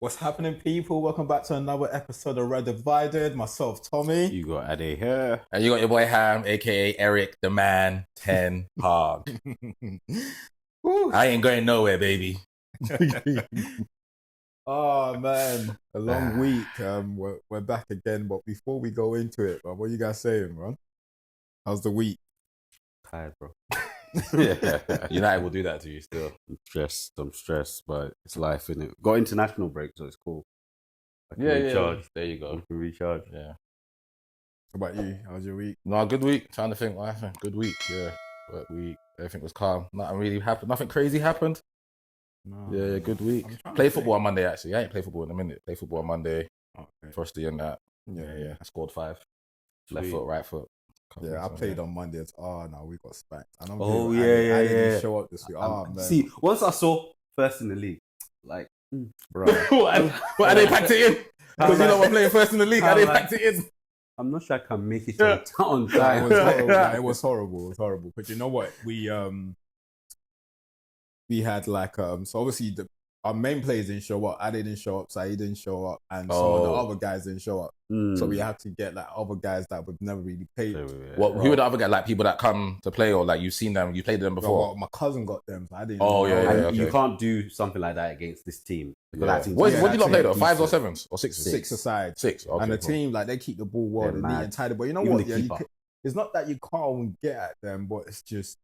What's happening, people? Welcome back to another episode of Red Divided. Myself, Tommy. You got Ade here. And you got your boy Ham, aka Erik the Man Ten Hag. I ain't going nowhere, baby. Oh man, a long week. We're back again, but before we go into it, what are you guys saying, man? How's the week? Tired, bro. United will do that to you still. I'm stressed, but it's life, innit? Got international break, so it's cool. I can Yeah. recharge. There you I go. can recharge. Yeah. How about you? How's your week? No, good week. Trying to think what happened. Good week. Yeah. Work week. Everything was calm. Nothing really happened. Nothing crazy happened. No, Yeah, good week. I'm Play football on Monday, actually. I ain't play football in a minute. Play football on Monday. Okay. Frosty and that. Yeah. I scored 5. Left Sweet. foot, right foot. Yeah, I played on Monday. No, we got spanked. I don't Oh, think yeah, I yeah. didn't show up this week. Man. See, once I saw first in the league, like, bro. What, they packed it in? Because you know I'm playing first in the league. They packed it in. I'm not sure I can make it on It time. was horrible. It was horrible. It was horrible. But you know what? We had like so obviously our main players didn't show up. I didn't show up. Saeed didn't show up, and some of the other guys didn't show up. So we had to get like other guys that we've never really played. Who are the other guys? Like people that come to play, or like you've seen them, you played them before? Well, my cousin got them, so I didn't. Oh, know. yeah, And you okay. can't do something like that against this team. Because that team's What do you that not play team though? 5s or decent. 7s or 6s? 6 aside. 6. Okay, And the cool. team, like, they keep the ball well, They're neat mad. and tidy. But you know Even what? the Yeah, keeper. it's not that you can't get at them, but it's just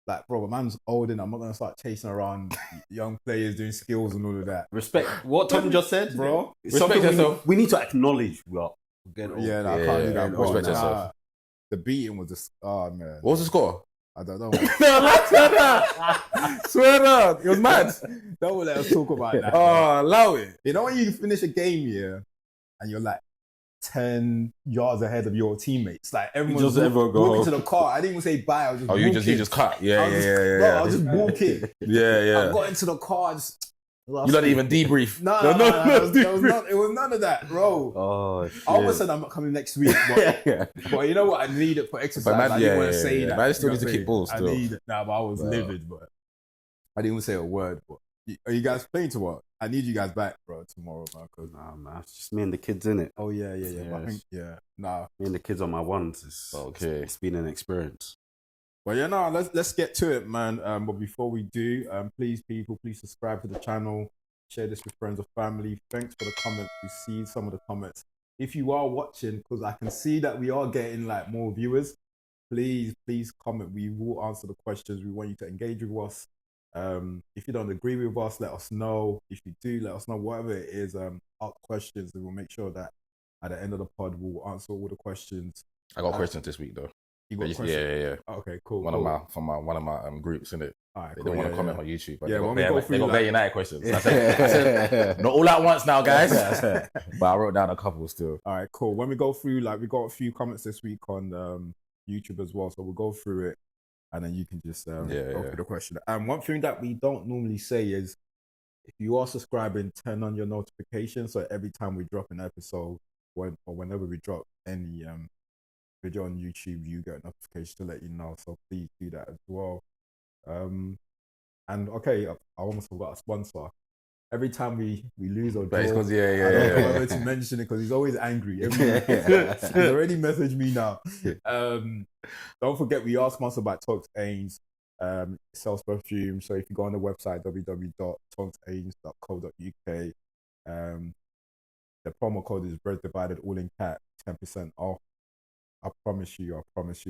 like, bro, a man's old and I'm not gonna start chasing around young players doing skills and all of that. Respect what Tom just said, Bro. It's something Respect yourself. we need to acknowledge. Well, again, Yeah, no, I Yeah, can't do that. yeah, Bro. respect yourself. The beating was just, man. What was the score? I don't know. Swear that. Swear that. It was mad. Don't let us talk about that. Oh, allow it. You know when you finish a game, yeah, and you're like 10 yards ahead of your teammates, like everyone's Just everyone go walking home. to the car. I didn't even say bye. I was just Oh, you walking. just cut. Yeah, I was just, yeah. Bro, I was just walking. Yeah. I got into the car. You don't even debrief. No, it was none of that, bro. Oh, shit. I almost said I'm not coming next week, but you know what? I need it for exercise. But man, I didn't want to say that. Man, still You need to know kick what balls I'm still. saying? But I was livid, but I didn't even say a word. But are you guys playing tomorrow? I need you guys back, bro, tomorrow, man. Nah, man, it's just me and the kids in it. Oh yeah. But I think nah. Me and the kids on my ones. Okay. It's been an experience. Well, yeah, no, let's get to it, man. But before we do, please subscribe to the channel, share this with friends or family. Thanks for the comments. We see some of the comments. If you are watching, because I can see that we are getting like more viewers, please comment. We will answer the questions. We want you to engage with us. If you don't agree with us, let us know. If you do, let us know. Whatever it is, ask questions, and we'll make sure that at the end of the pod, we'll answer all the questions. I got questions this week though. You got questions? Yeah. Okay, cool. One of my groups in it. All right, They cool, don't want to comment on YouTube. But Yeah, they when we got go bare, through, they got like- bare United questions. I said, not all at once now, guys. But I wrote down a couple still. All right, cool. When we go through, like, we got a few comments this week on YouTube as well, so we'll go through it, and then you can just go through the question. And one thing that we don't normally say is, if you are subscribing, turn on your notifications, so every time we drop an episode, or whenever we drop any video on YouTube, you get a notification to let you know. So please do that as well. And okay, I almost forgot a sponsor. Every time we lose or draw, But it's because, I don't know whether to mention it because he's always angry. He's already messaged me now. Don't forget, we are sponsored by Talks Ains, sells perfume. So if you go on the website www.talksains.co.uk, the promo code is Bread Divided, all in cap, 10% off. I promise you,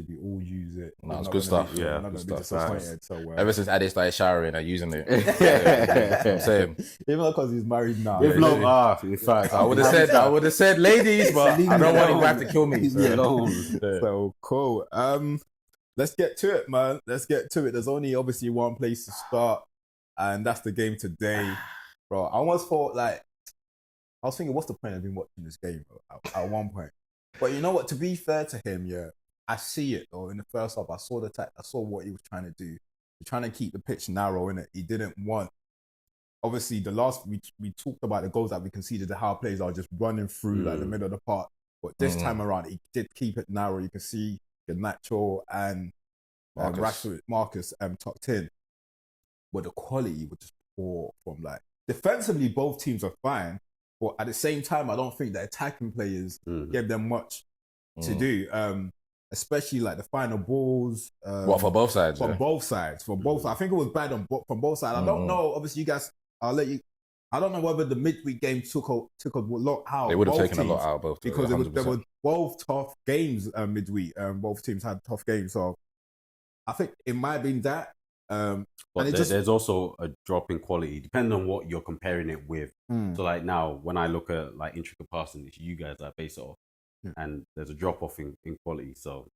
we all use it. No, it's good stuff. We're not going to be disappointed. So, Ever since Ade started showering and using it. That's what I'm saying. even because he's married now. If not, in fact, I would have said ladies, but I don't want him to have to kill me. Leave me alone. So cool. Let's get to it, man. Let's get to it. There's only obviously one place to start, and that's the game today, bro. I almost thought like I was thinking, what's the point of him watching this game, bro, at one point? But you know what? To be fair to him, yeah, I see it though. In the first half, I saw the attack. I saw what he was trying to do. He's trying to keep the pitch narrow, innit? He didn't want. Obviously, the last we talked about the goals that we conceded, how players are just running through like the middle of the park. But this time around, he did keep it narrow. You can see Nacho and Marcus tucked in, but the quality was just poor from like defensively, both teams are fine, but at the same time, I don't think the attacking players gave them much to do. Especially like the final balls. What, for both sides? From both sides. From both. I think it was bad from both sides. I don't know. Obviously, you guys. I'll let you. I don't know whether the midweek game took a lot out. They would have taken teams, a lot out both because there were both tough games midweek. Both teams had tough games, so I think it might have been that. But there's also a drop in quality, depending on what you're comparing it with. So like now, when I look at like intricate passing, you guys are based off, and there's a drop off in quality. So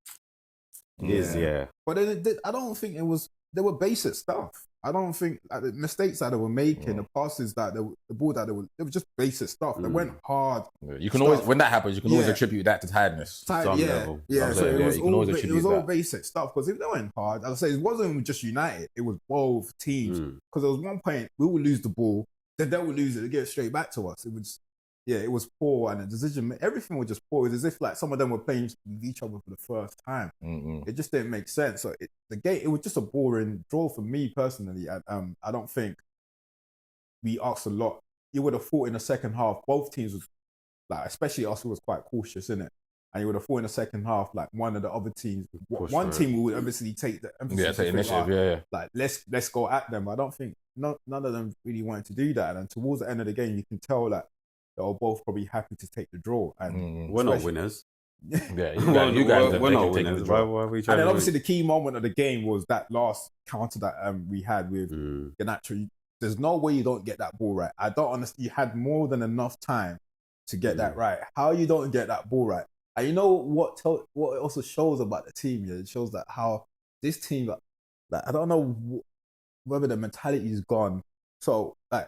it is. But I don't think it was. They were basic stuff. I don't think like, the mistakes that they were making, the passes that the ball that they were just basic stuff. They went hard. You can always, when that happens, you can always attribute that to tiredness. Level. So it was all basic stuff. Because if they went hard, as I say, it wasn't just United. It was both teams. Because there was one point we would lose the ball, then they would lose it to get it straight back to us. It was. It was poor, and the decision, everything was just poor. It was as if like some of them were playing with each other for the first time. It just didn't make sense. So it was just a boring draw for me personally. I don't think we asked a lot. You would have thought in the second half, both teams was like, especially us, was quite cautious in it. And you would have thought in the second half, like one of the other teams, one team would obviously take the emphasis. Take initiative. Like let's go at them. I don't think none of them really wanted to do that. And towards the end of the game, you can tell that. They were both probably happy to take the draw, and we're not winners. You guys we're not winners. And then obviously the key moment of the game was that last counter that we had with Garnacho. There's no way you don't get that ball right. I don't understand. You had more than enough time to get that right. How you don't get that ball right? And you know what it also shows about the team. It shows that how this team, like I don't know whether the mentality is gone. So like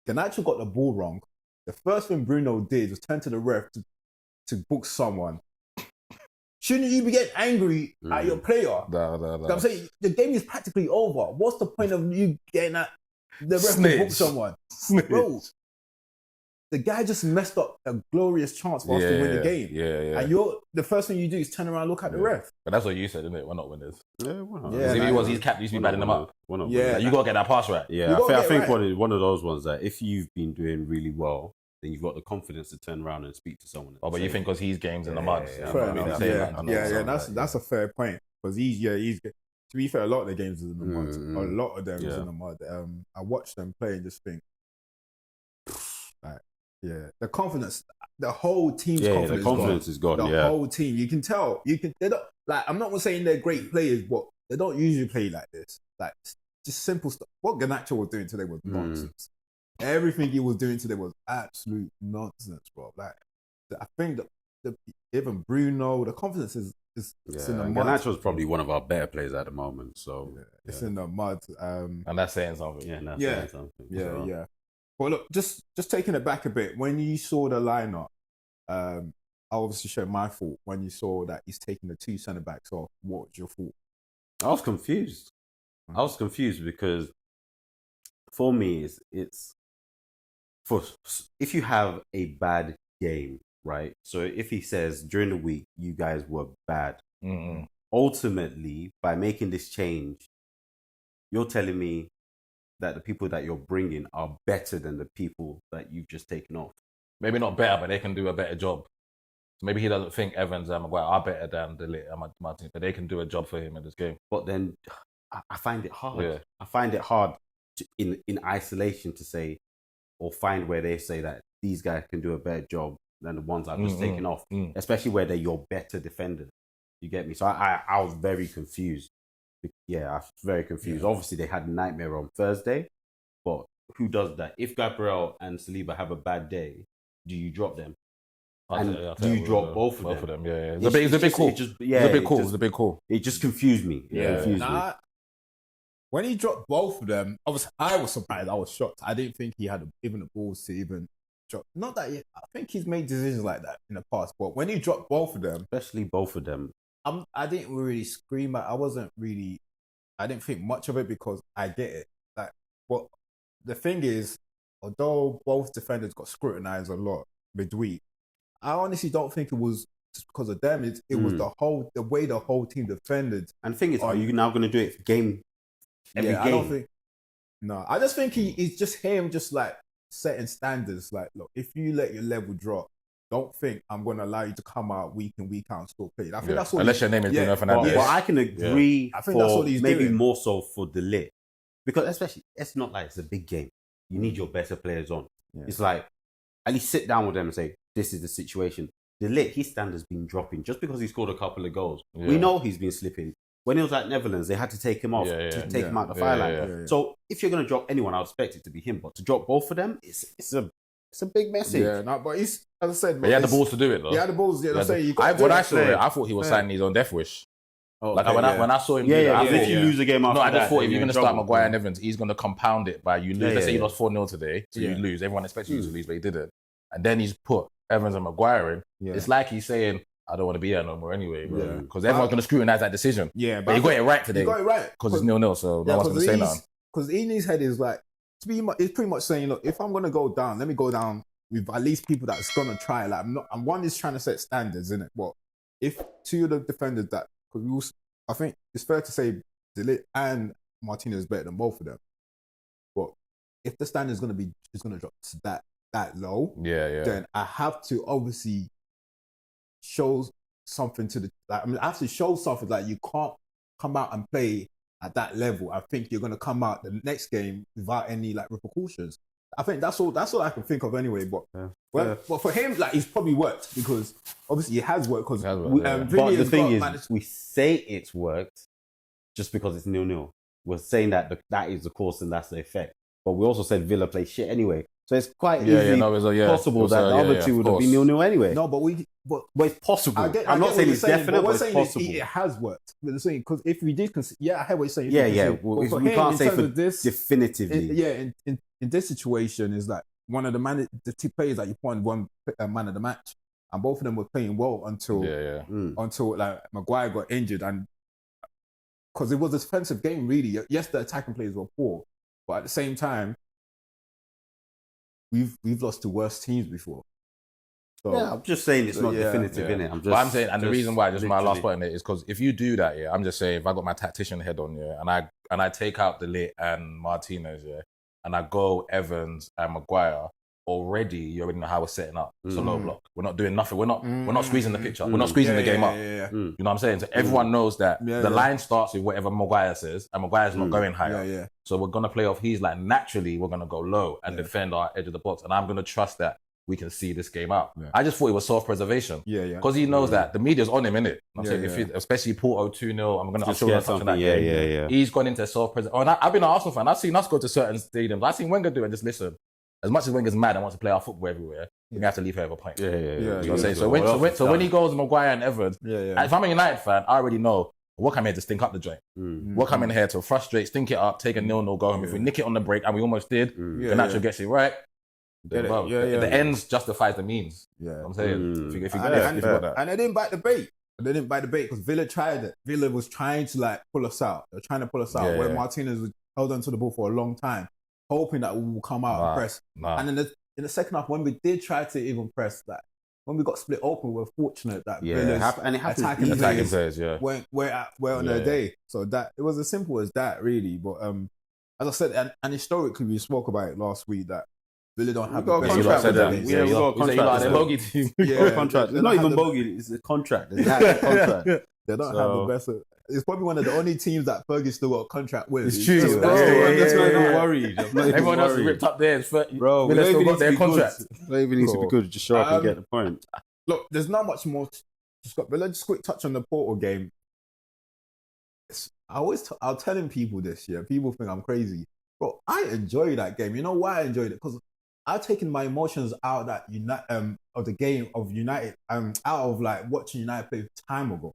Garnacho got the ball wrong. The first thing Bruno did was turn to the ref to book someone. Shouldn't you be getting angry at your player? No. I'm saying the game is practically over. What's the point of you getting at the ref to book someone? Bro, the guy just messed up a glorious chance for us to win the game. And the first thing you do is turn around and look at the ref. But that's what you said, isn't it? We're not winners. Yeah, we're not. If he's capped, he's been batting them up. Like, you got to get that pass right. Yeah, I think one of those ones that if you've been doing really well, then you've got the confidence to turn around and speak to someone. But you think because he's games in the mud? That's a fair point. Because he's to be fair, a lot of the games is in the mud. A lot of them is in the mud. I watch them play and just think, like, the confidence, the whole team's confidence. The confidence is gone. The whole team, you can tell. They don't like. I'm not saying they're great players, but they don't usually play like this. Like just simple stuff. What Garnacho was doing today was nonsense. Everything he was doing today was absolute nonsense, bro. Like, I think even Bruno, the confidence is in the mud. Garnacho's probably one of our better players at the moment. So it's in the mud. And that's saying something. Saying something. Yeah. Well, look, just taking it back a bit. When you saw the lineup, I obviously shared my thought when you saw that he's taking the two centre backs off. What was your thought? I was confused. Because for me, it's if you have a bad game, right? So if he says during the week you guys were bad, ultimately by making this change, you're telling me that the people that you're bringing are better than the people that you've just taken off. Maybe not better, but they can do a better job. So maybe he doesn't think Evans and Maguire are better than Martin, but they can do a job for him in this game. But then I find it hard. Yeah. I find it hard in isolation to say, or find where they say that these guys can do a better job than the ones I've just taken off, especially where they're your better defenders. You get me? So I was very confused. Yeah, I was very confused. Obviously, they had a nightmare on Thursday, but who does that? If Gabriel and Saliba have a bad day, do you drop them? Do you drop both of them? Yeah. It's a big call. It's a big call. It just confused me. Confused me. When he dropped both of them, I was surprised. I was shocked. I didn't think he had even the balls to even drop. Not that I think he's made decisions like that in the past, but when he dropped both of them, especially both of them, I didn't really scream. I didn't think much of it because I get it. Like, but the thing is, although both defenders got scrutinized a lot midweek, I honestly don't think it was just because of them. It was the way the whole team defended. And the thing is, are you now going to do it game? Every game. No, I just think he's just him, just like setting standards. Like, look, if you let your level drop, don't think I'm going to allow you to come out week in, week out and still play. I think that's what. Unless your name is Bruno Fernandes. But I can agree. I think that's what he's maybe doing. more so for De Ligt, because especially it's not like it's a big game. You need your better players on. Yeah. It's like at least sit down with them and say, "This is the situation." De Ligt, his standards been dropping just because he scored a couple of goals. Yeah. We know he's been slipping. When he was at Netherlands, they had to take him off to take him out the fire line. So if you're going to drop anyone, I'd expect it to be him. But to drop both of them, it's a big message. Yeah, no, but he's, as I said, he had the balls to do it though. He had the balls. Yeah, when I saw it, I thought he was signing his own death wish. Oh, like when I saw him, if you lose a game after I just thought if you're going to start Maguire and Evans, he's going to compound it by you lose. Let's say you lost 4-0 today, so you lose. Everyone expects you to lose, but he didn't. And then he's put Evans and Maguire in. Yeah. It's like he's saying, I don't want to be here no more anyway, bro. Because everyone's going to scrutinise that decision. Yeah, but he got it right today. He got it right. Because it's 0-0, so no one's going to say nothing. Because in his head is like, he's pretty much saying, look, if I'm going to go down, let me go down with at least people that's going to try. Like, I'm one is trying to set standards, innit? But if two of the defenders that, because I think it's fair to say De Ligt and Martinez is better than both of them. But if the standard is going to drop to that low, then I have to obviously show something I have to show something like you can't come out and play at that level. I think you're going to come out the next game without any like repercussions. I think that's all I can think of anyway. But but for him, like, it's probably worked because obviously it has worked. Because but the thing is, we say it's worked just because it's 0-0. We're saying that that is the cause and that's the effect. But we also said Villa play shit anyway. So it's quite easily possible that the other two would have been 0-0 anyway. No, but it's possible. I'm not saying it's definite, but it's possible. It has worked. Because if we did consider, I heard what you're saying. We can't say for definitively. In this situation, is like one of the two players that you put on one man of the match, and both of them were playing well until like Maguire got injured, and because it was a defensive game really. Yes, the attacking players were poor, but at the same time, we've lost to worse teams before. So, I'm just saying it's not definitive, innit? I'm saying, and the reason why, just my last point in it, is because if you do that, I'm just saying, if I got my tactician head on, and I take out De Ligt and Martinez, and I go Evans and Maguire, already you already know how we're setting up. It's a low block. We're not doing nothing. We're not squeezing the picture. We're not squeezing the game up. You know what I'm saying? So everyone knows that the line starts with whatever Maguire says, and Maguire's not going higher. So we're gonna play off. He's like, naturally we're gonna go low and defend our edge of the box, and I'm gonna trust that we can see this game out. I just thought it was self-preservation. Because he knows that the media's on him, innit? I'm saying, especially Porto 2-0, I'm sure touch on that game. He's gone into self-preservation. I've been an Arsenal fan. I've seen us go to certain stadiums. I've seen Wenger do it and just listen. As much as Wenger's mad and wants to play our football everywhere, we have to leave here with a point. You know what I'm saying? So when he goes Maguire and Evans, if I'm a United fan, I already know we're coming here to stink up the joint. We're coming here to frustrate, stink it up, take a 0-0, go home. If we nick it on the break, and we almost did, the natural gets it right. The ends justifies the means. I'm saying, if you got that. And they didn't bite the bait. They didn't bite the bait because Villa tried it. Villa was trying to like pull us out. They're trying to pull us out. Where Martinez was held onto the ball for a long time, hoping that we will come out and press. And in the second half, when we did try to even press, that when we got split open, we're fortunate that Villa's attacking players were on their day. So that it was as simple as that, really. But as I said, and historically, we spoke about it last week that Villa don't have a contract. We got a contract. They're bogey team. Contract. It's not even bogey. It's a contract. It's not a contract. They don't have the best. It's probably one of the only teams that Fergie still got a contract with. It's true. That's why I'm not worried. Everyone else is ripped up there. Bro, Villa still got their contract. Don't even need to be good. Just show up and get the point. Look, there's not much more. But let's just quick touch on the Porto game. I'm telling people this. People think I'm crazy. Bro, I enjoy that game. You know why I enjoyed it? Because I've taken my emotions out of the game of United, out of like watching United play time ago.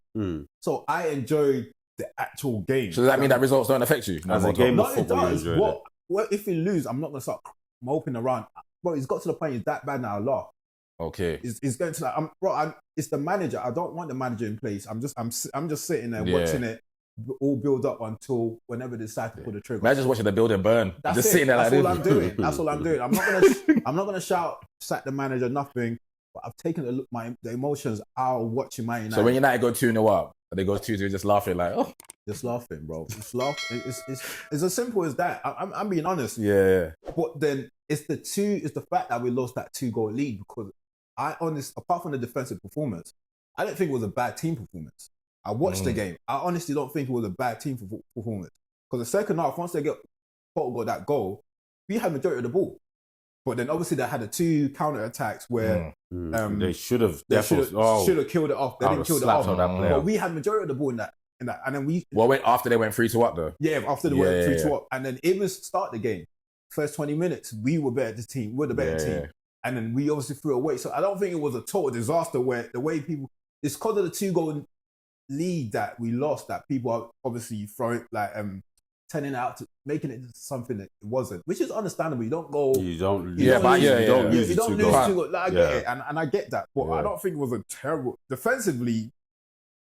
So I enjoyed the actual game. So does that mean that results don't affect you? As a game of football, it does. What if we lose? I'm not gonna start moping around. Bro, it's got to the point it's that bad now. I laugh. Okay. It's going to like it's the manager. I don't want the manager in place. I'm just sitting there watching it all build up until whenever they decide to pull the trigger. Man, just watching the building burn. That's just it. sitting there That's like all I'm doing. That's all I'm doing. I'm not gonna shout, sack the manager, nothing. But I've taken the emotions out of watching my United. So when United go 2-0 up, And they go 2-2, just laughing like, oh. Just laughing, bro. Just laughing. It's as simple as that. I'm being honest. Yeah. But then it's the fact that we lost that 2-goal lead because apart from the defensive performance, I don't think it was a bad team performance. I watched the game. I honestly don't think it was a bad team performance. Because the second half, once Porto got that goal, we had majority of the ball. But then obviously they had the 2 counter attacks where they should have killed it off. They didn't kill it off. But we had majority of the ball in that, and then we. Well, after they went 3-2 though. Yeah, after they went 3-2 up, and then even start the game, first 20 minutes we were better team. We're the better team, and then we obviously threw away. So I don't think it was a total disaster where the way people. It's because of the 2-goal lead that we lost that people are obviously throwing turning out to making it something that it wasn't, which is understandable. You don't go. You don't. You don't lose 2 goals. Like, I get it, and I get that, but I don't think it was a terrible. Defensively,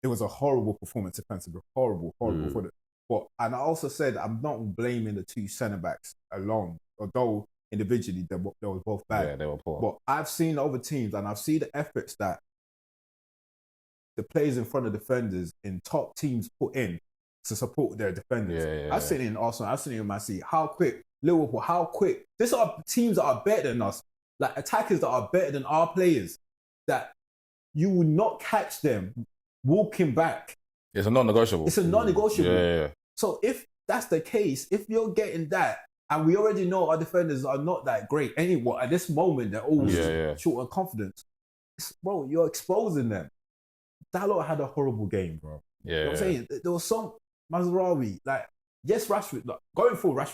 it was a horrible performance. Defensively, horrible for the. But and I also said I'm not blaming the 2 centre backs alone, although individually they were both bad. Yeah, they were poor. But I've seen other teams, and I've seen the efforts that the players in front of defenders in top teams put in to support their defenders. I've seen it in Arsenal. I've seen it in Man City. How quick Liverpool? How quick? These are teams that are better than us, like attackers that are better than our players. That you will not catch them walking back. It's a non-negotiable. It's a non-negotiable. Yeah. So if that's the case, if you're getting that, and we already know our defenders are not that great anymore at this moment, they're all short on confidence. Bro, you're exposing them. Dalot had a horrible game, bro. Yeah. You know what I'm saying? There was some Mazraoui, like, yes, Rashford, like, going forward,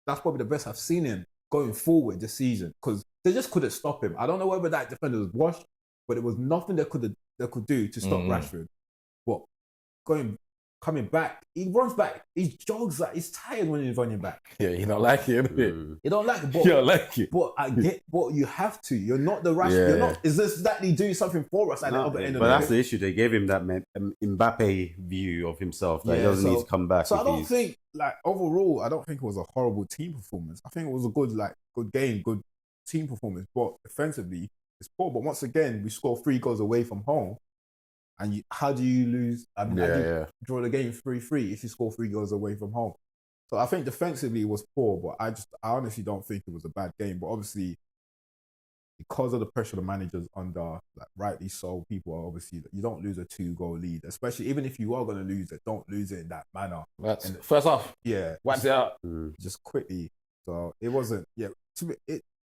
that's probably the best I've seen him going forward this season because they just couldn't stop him. I don't know whether that defender was washed, but it was nothing they could do to stop Rashford. But coming back, he runs back, he jogs like he's tired when he's running back. Yeah, you don't like it, innit? You don't like it, but you don't like it. But I get what you have to. You're not the Rashford. You're not. Is this exactly doing something for us at the other end of the day? But that's the issue. They gave him that Mbappe view of himself that he doesn't need to come back. So I don't think, like, overall, I don't think it was a horrible team performance. I think it was a good game, good team performance. But defensively, it's poor. But once again, we score 3 goals away from home. And how do you lose? How do you draw the game 3-3 if you score 3 goals away from home? So I think defensively it was poor, but I honestly don't think it was a bad game. But obviously, because of the pressure the manager's under, like, rightly so, people are obviously, you don't lose a 2-goal lead, especially even if you are going to lose it, don't lose it in that manner. First off, whacked it out just quickly. So it wasn't.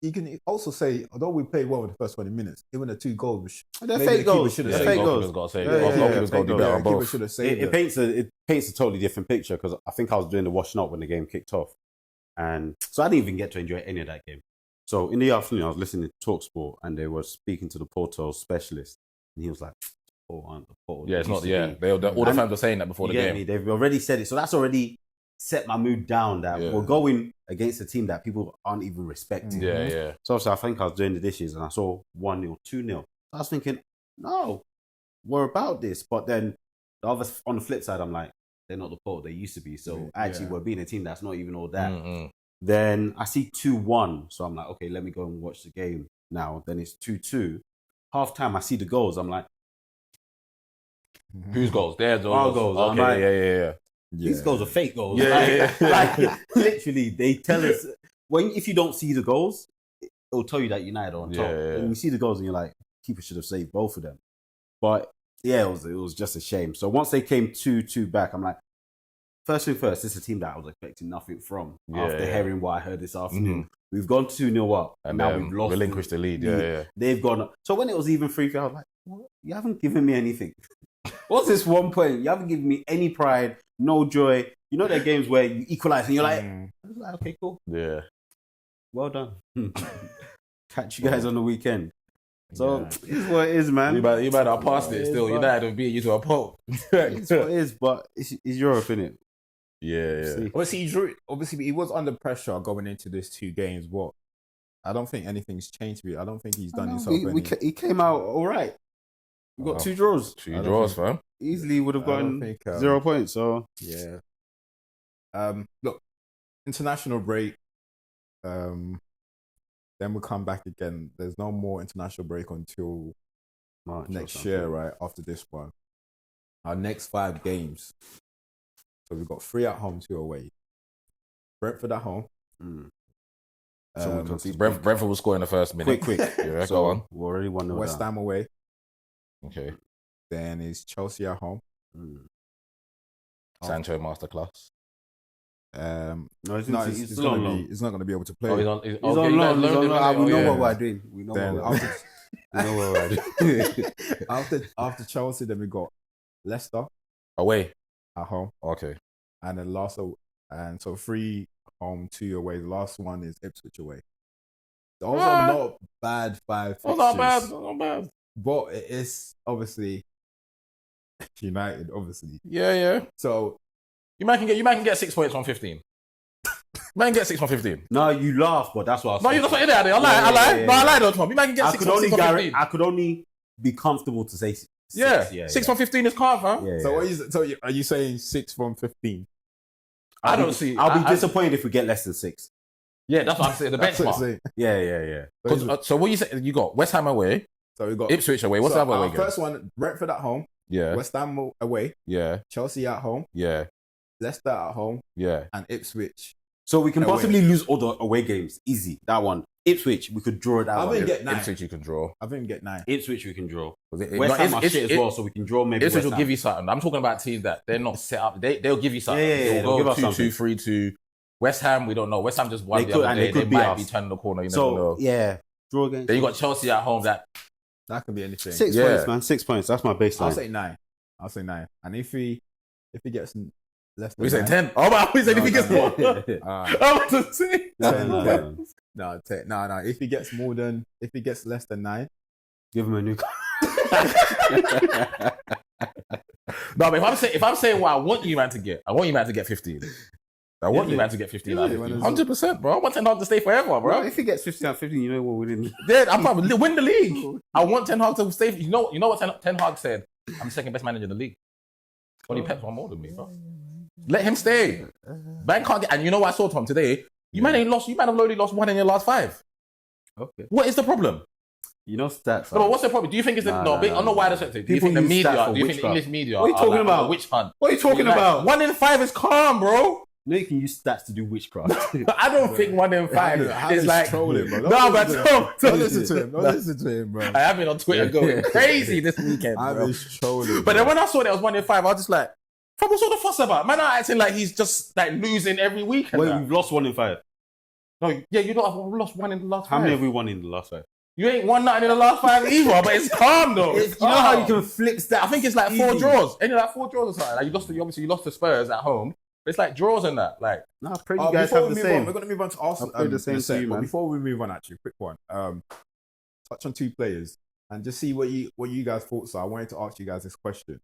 You can also say, although we played well in the first 20 minutes, even the 2 goals, they're fake goals. It paints a totally different picture because I think I was doing the washing up when the game kicked off, and so I didn't even get to enjoy any of that game. So in the afternoon, I was listening to TalkSport, and they were speaking to the Porto specialist, and he was like, Porto. It's not. All the fans were saying that before the game. They've already said it, so that's already set my mood down that we're going against a team that people aren't even respecting. So obviously I think I was doing the dishes and I saw 1-0, 2-0. I was thinking, no, we're about this. But then on the flip side, I'm like, they're not the Porto they used to be. So actually we're being a team that's not even all that. Then I see 2-1. So I'm like, okay, let me go and watch the game now. Then it's 2-2. Half time, I see the goals. I'm like, whose goals? Theirs or our goals? Okay, These goals are fake goals. Like literally, they tell us if you don't see the goals, it'll tell you that United are on top. And you see the goals, and you're like, keeper should have saved both of them. But it was just a shame. So once they came 2-2 back, I'm like, first thing first, this is a team that I was expecting nothing from. After hearing what I heard this afternoon, we've gone 2-0 up, and now we've lost. Relinquished the lead. They've gone up. So when it was even 3-3, I was like, what? You haven't given me anything. What's this 1 point? You haven't given me any pride. No joy. You know, there are games where you equalize and you're like, okay, cool. Yeah. Well done. Catch you guys on the weekend. So it's what it is, man. You might have passed it still. United will beat you to a pulp. It's what it is, but it's Europe, innit? Yeah. Obviously, he was under pressure going into these 2 games, but I don't think anything's changed with it. I don't think he's done himself He came out all right. We got 2 draws. 2 draws, fam. Easily would have gotten 0 points. So look, international break. Then we'll come back again. There's no more international break until March next year, right? After this one. our next 5 games. So we've got 3 at home, 2 away. Brentford at home. So Brentford will score in the first minute. Quick. Yeah, so go on. We already won. West Ham away. Okay. Then is Chelsea at home. Sancho masterclass. No, He's not going to be able to play. He's on loan. We know what we're doing. We know what we're doing. After Chelsea, then we got Leicester Away. at home, Okay. and then and so 3 home, 2 away. The last one is Ipswich away. Those are not bad 5 fixtures. Not bad. But it is obviously United, obviously. Yeah. So You might can get 6 points from 15. You might can get 6 from 15. No, you laugh, but that's what I was No, you're not saying that. I lie. No, I lied on Tom. You might can get 6 from 15. I could only be comfortable to say 6. Yeah. 6 from 15 is calm, fam. Yeah. So are you saying 6 from 15? I'll be disappointed if we get less than 6. Yeah, that's what I'm saying. The benchmark. Yeah. So what you say? You got West Ham away. So we got Ipswich away. What's the other away game? First one, Brentford at home. Yeah. West Ham away. Yeah. Chelsea at home. Yeah. Leicester at home. Yeah. And Ipswich. So we can Away. possibly lose all the away games. Easy. That one. Ipswich, we could draw that I one. think get 9. Ipswich you can draw. I think get 9. Ipswich we can draw. West West Ham are shit as well, so we can draw maybe Ipswich West will Ham. give you something. I'm talking about teams that they're not set up. They'll give you something. Yeah, They'll give go us 2-2, something. 3-2. West Ham, we don't know. West Ham just won the other day. They could be might us. be turning the corner. You never So know. yeah, draw against. Then you got Chelsea at home. That Can be anything. 6 Yeah. points, man. 6 points. That's my baseline. I'll say 9. And if he gets less than we say 9, 10. Oh, but we said if he gets more. alright. I was to say. No. No. If he gets less than 9, Give him a new. No, but if I'm saying what I want you man to get, I want you man to get 15. I want you man to get 15. 100%, bro. I want Ten Hag to stay forever, bro. If he gets 15 out of 15, you know what we didn't. Then I'm probably win the league. I want Ten Hag to stay. You know what Ten Hag said? I'm the second best manager in the league. Only Pep's one more than me, bro. Let him stay. Man can't get. And you know what I saw Tom today? You man ain't lost. You man have only lost 1 in your last 5. Okay. What is the problem? You know stats. No, but what's the problem? Do you think it's I don't know why that's it. Do you think the media? Do you think the English media? What are you talking about? Witch hunt. What are you talking about? 1 in 5 is calm, bro. No, you can use stats to do witchcraft. I don't think 1 in 5 is like trolling, bro. No, but Don't listen to him. Don't listen to him, bro. I have been on Twitter going crazy this weekend, bro. I'm trolling. But then when I saw that it was 1 in 5, I was just like, what's all the fuss about? Man, I'm acting like he's just like losing every week. Wait, we've lost 1 in 5. No, yeah, you know I've lost 1 in the last 5. How many have we won in the last 5? You ain't won nothing in the last 5 either, but it's calm though. You know how you can flip stats? I think it's like 4 draws. Ain't it like 4 draws or something? Like you lost to Spurs at home. But it's like draws and that. Like, nah, I pray you guys have the same. We're gonna move on to Arsenal. I pray the same to you, man. Before we move on, actually, quick one. Touch on 2 players and just see what you guys thoughts are. I wanted to ask you guys this question.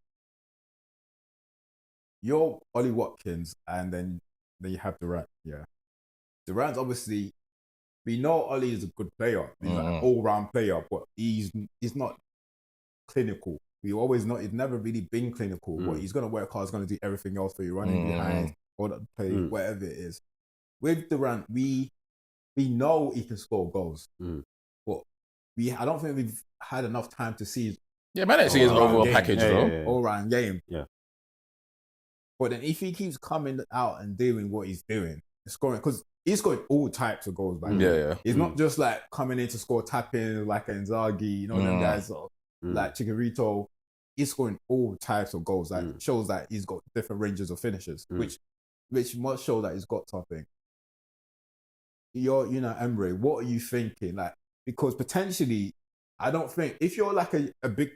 You're Ollie Watkins, and then you have Durant. Yeah, Durant's obviously. We know Ollie is a good player. He's like an all-round player, but he's not clinical. He's never really been clinical. But he's gonna work hard. He's gonna do everything else for you, running behind, hold up the play, whatever it is. With Durant, we know he can score goals, but I don't think we've had enough time to see. Yeah, man, I see his overall package, though. All-round game. Yeah. But then if he keeps coming out and doing what he's doing, scoring, because he's scoring all types of goals back then. Yeah. He's not just like coming in to score tapping like Inzaghi, them guys like Chicharito. He's scoring all types of goals. That shows that he's got different ranges of finishes, which must show that he's got something. Emre, what are you thinking? Like, because potentially, I don't think if you're like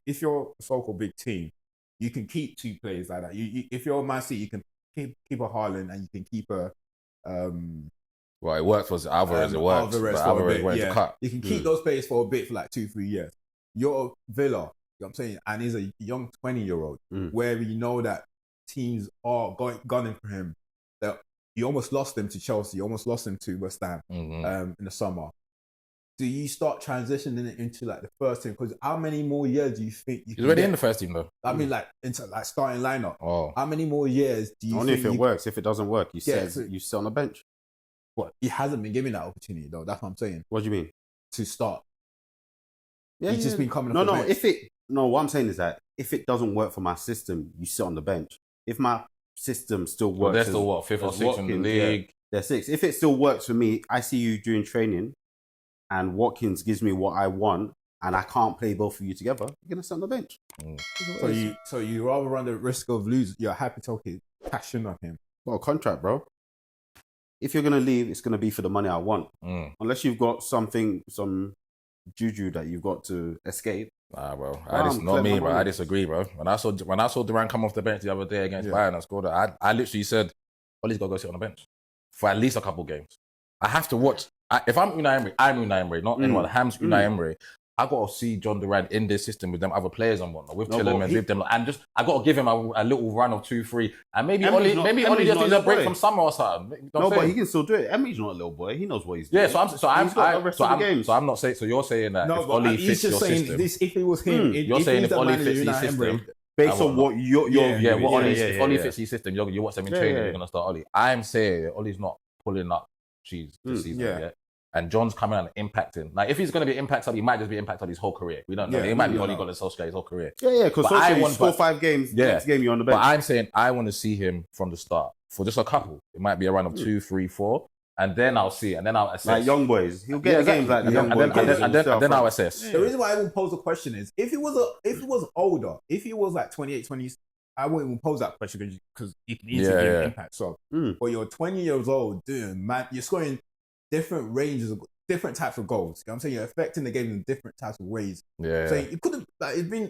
if you're a so-called big team, you can keep 2 players like that. If you're Man City, you can keep a Haaland and you can keep a. Well, it worked for Alvarez. It worked. Alvarez went to cut. You can keep those players for a bit for like 2-3 years. You're Villa, you know what I'm saying, and he's a young 20-year-old where we know that teams are gunning for him. That you almost lost him to Chelsea, you almost lost him to West Ham in the summer. Do you start transitioning it into like the first team? Because how many more years do you think you He's already in the first team though. I mean, like into like starting lineup. Oh, how many more years do you? Only think if it works. If it doesn't work, you sit on the bench. What? He hasn't been given that opportunity though. That's what I'm saying. What do you mean? To start. Yeah, He's just been coming. No. What I'm saying is that if it doesn't work for my system, you sit on the bench. If my system still works, Well, they're still what, 5th or 6th in the league? Yeah, they're 6th. If it still works for me, I see you during training, and Watkins gives me what I want, and I can't play both of you together, you're gonna sit on the bench. So you rather run the risk of losing? You're happy to cash in on him? Well, a contract, bro. If you're gonna leave, it's gonna be for the money I want. Unless you've got some juju that you've got to escape. Nah, bro. Not me, bro. I disagree, bro. When I saw Durant come off the bench the other day against Bayern and scored, I literally said, Ollie's got to go sit on the bench for at least a couple games. I have to watch. If I'm Unai Emery, I'm Unai Emery, not anyone. Ham's Unai Emery. I got to see John Durant in this system with them other players and whatnot, with Tielemans, with them, and I got to give him a little run of 2-3, and maybe Ollie just needs a break from summer or something. But he can still do it. Emery's not a little boy. He knows what he's doing. Yeah, so I'm not saying. So you're saying that if Ollie fits your system, if it was him, you're saying if Ollie fits his system, based on what if Ollie fits his system, you watch them in training, you're gonna start Ollie. I'm saying Ollie's not pulling up cheese this season yet. And John's coming out and impacting. Like, if he's going to be impacted, he might just be impacted his whole career. We don't know. It might be Ole Gunnar Solskjaer his whole career. Yeah, because Solskjaer score 5 games. Next game you're on the bench. But I'm saying I want to see him from the start for just a couple. It might be a run of 2, 3, 4, and then I'll see, and then I'll assess. Like young boys, he'll get games like the young boys. And then I'll assess. The reason why I even pose the question is, if he was older, if he was like 28, 20, I wouldn't even pose that question because you can easily give an impact. So, but you're 20 years old, man, you're scoring different ranges of different types of goals. You know what I'm saying? You're affecting the game in different types of ways. Yeah. So you could have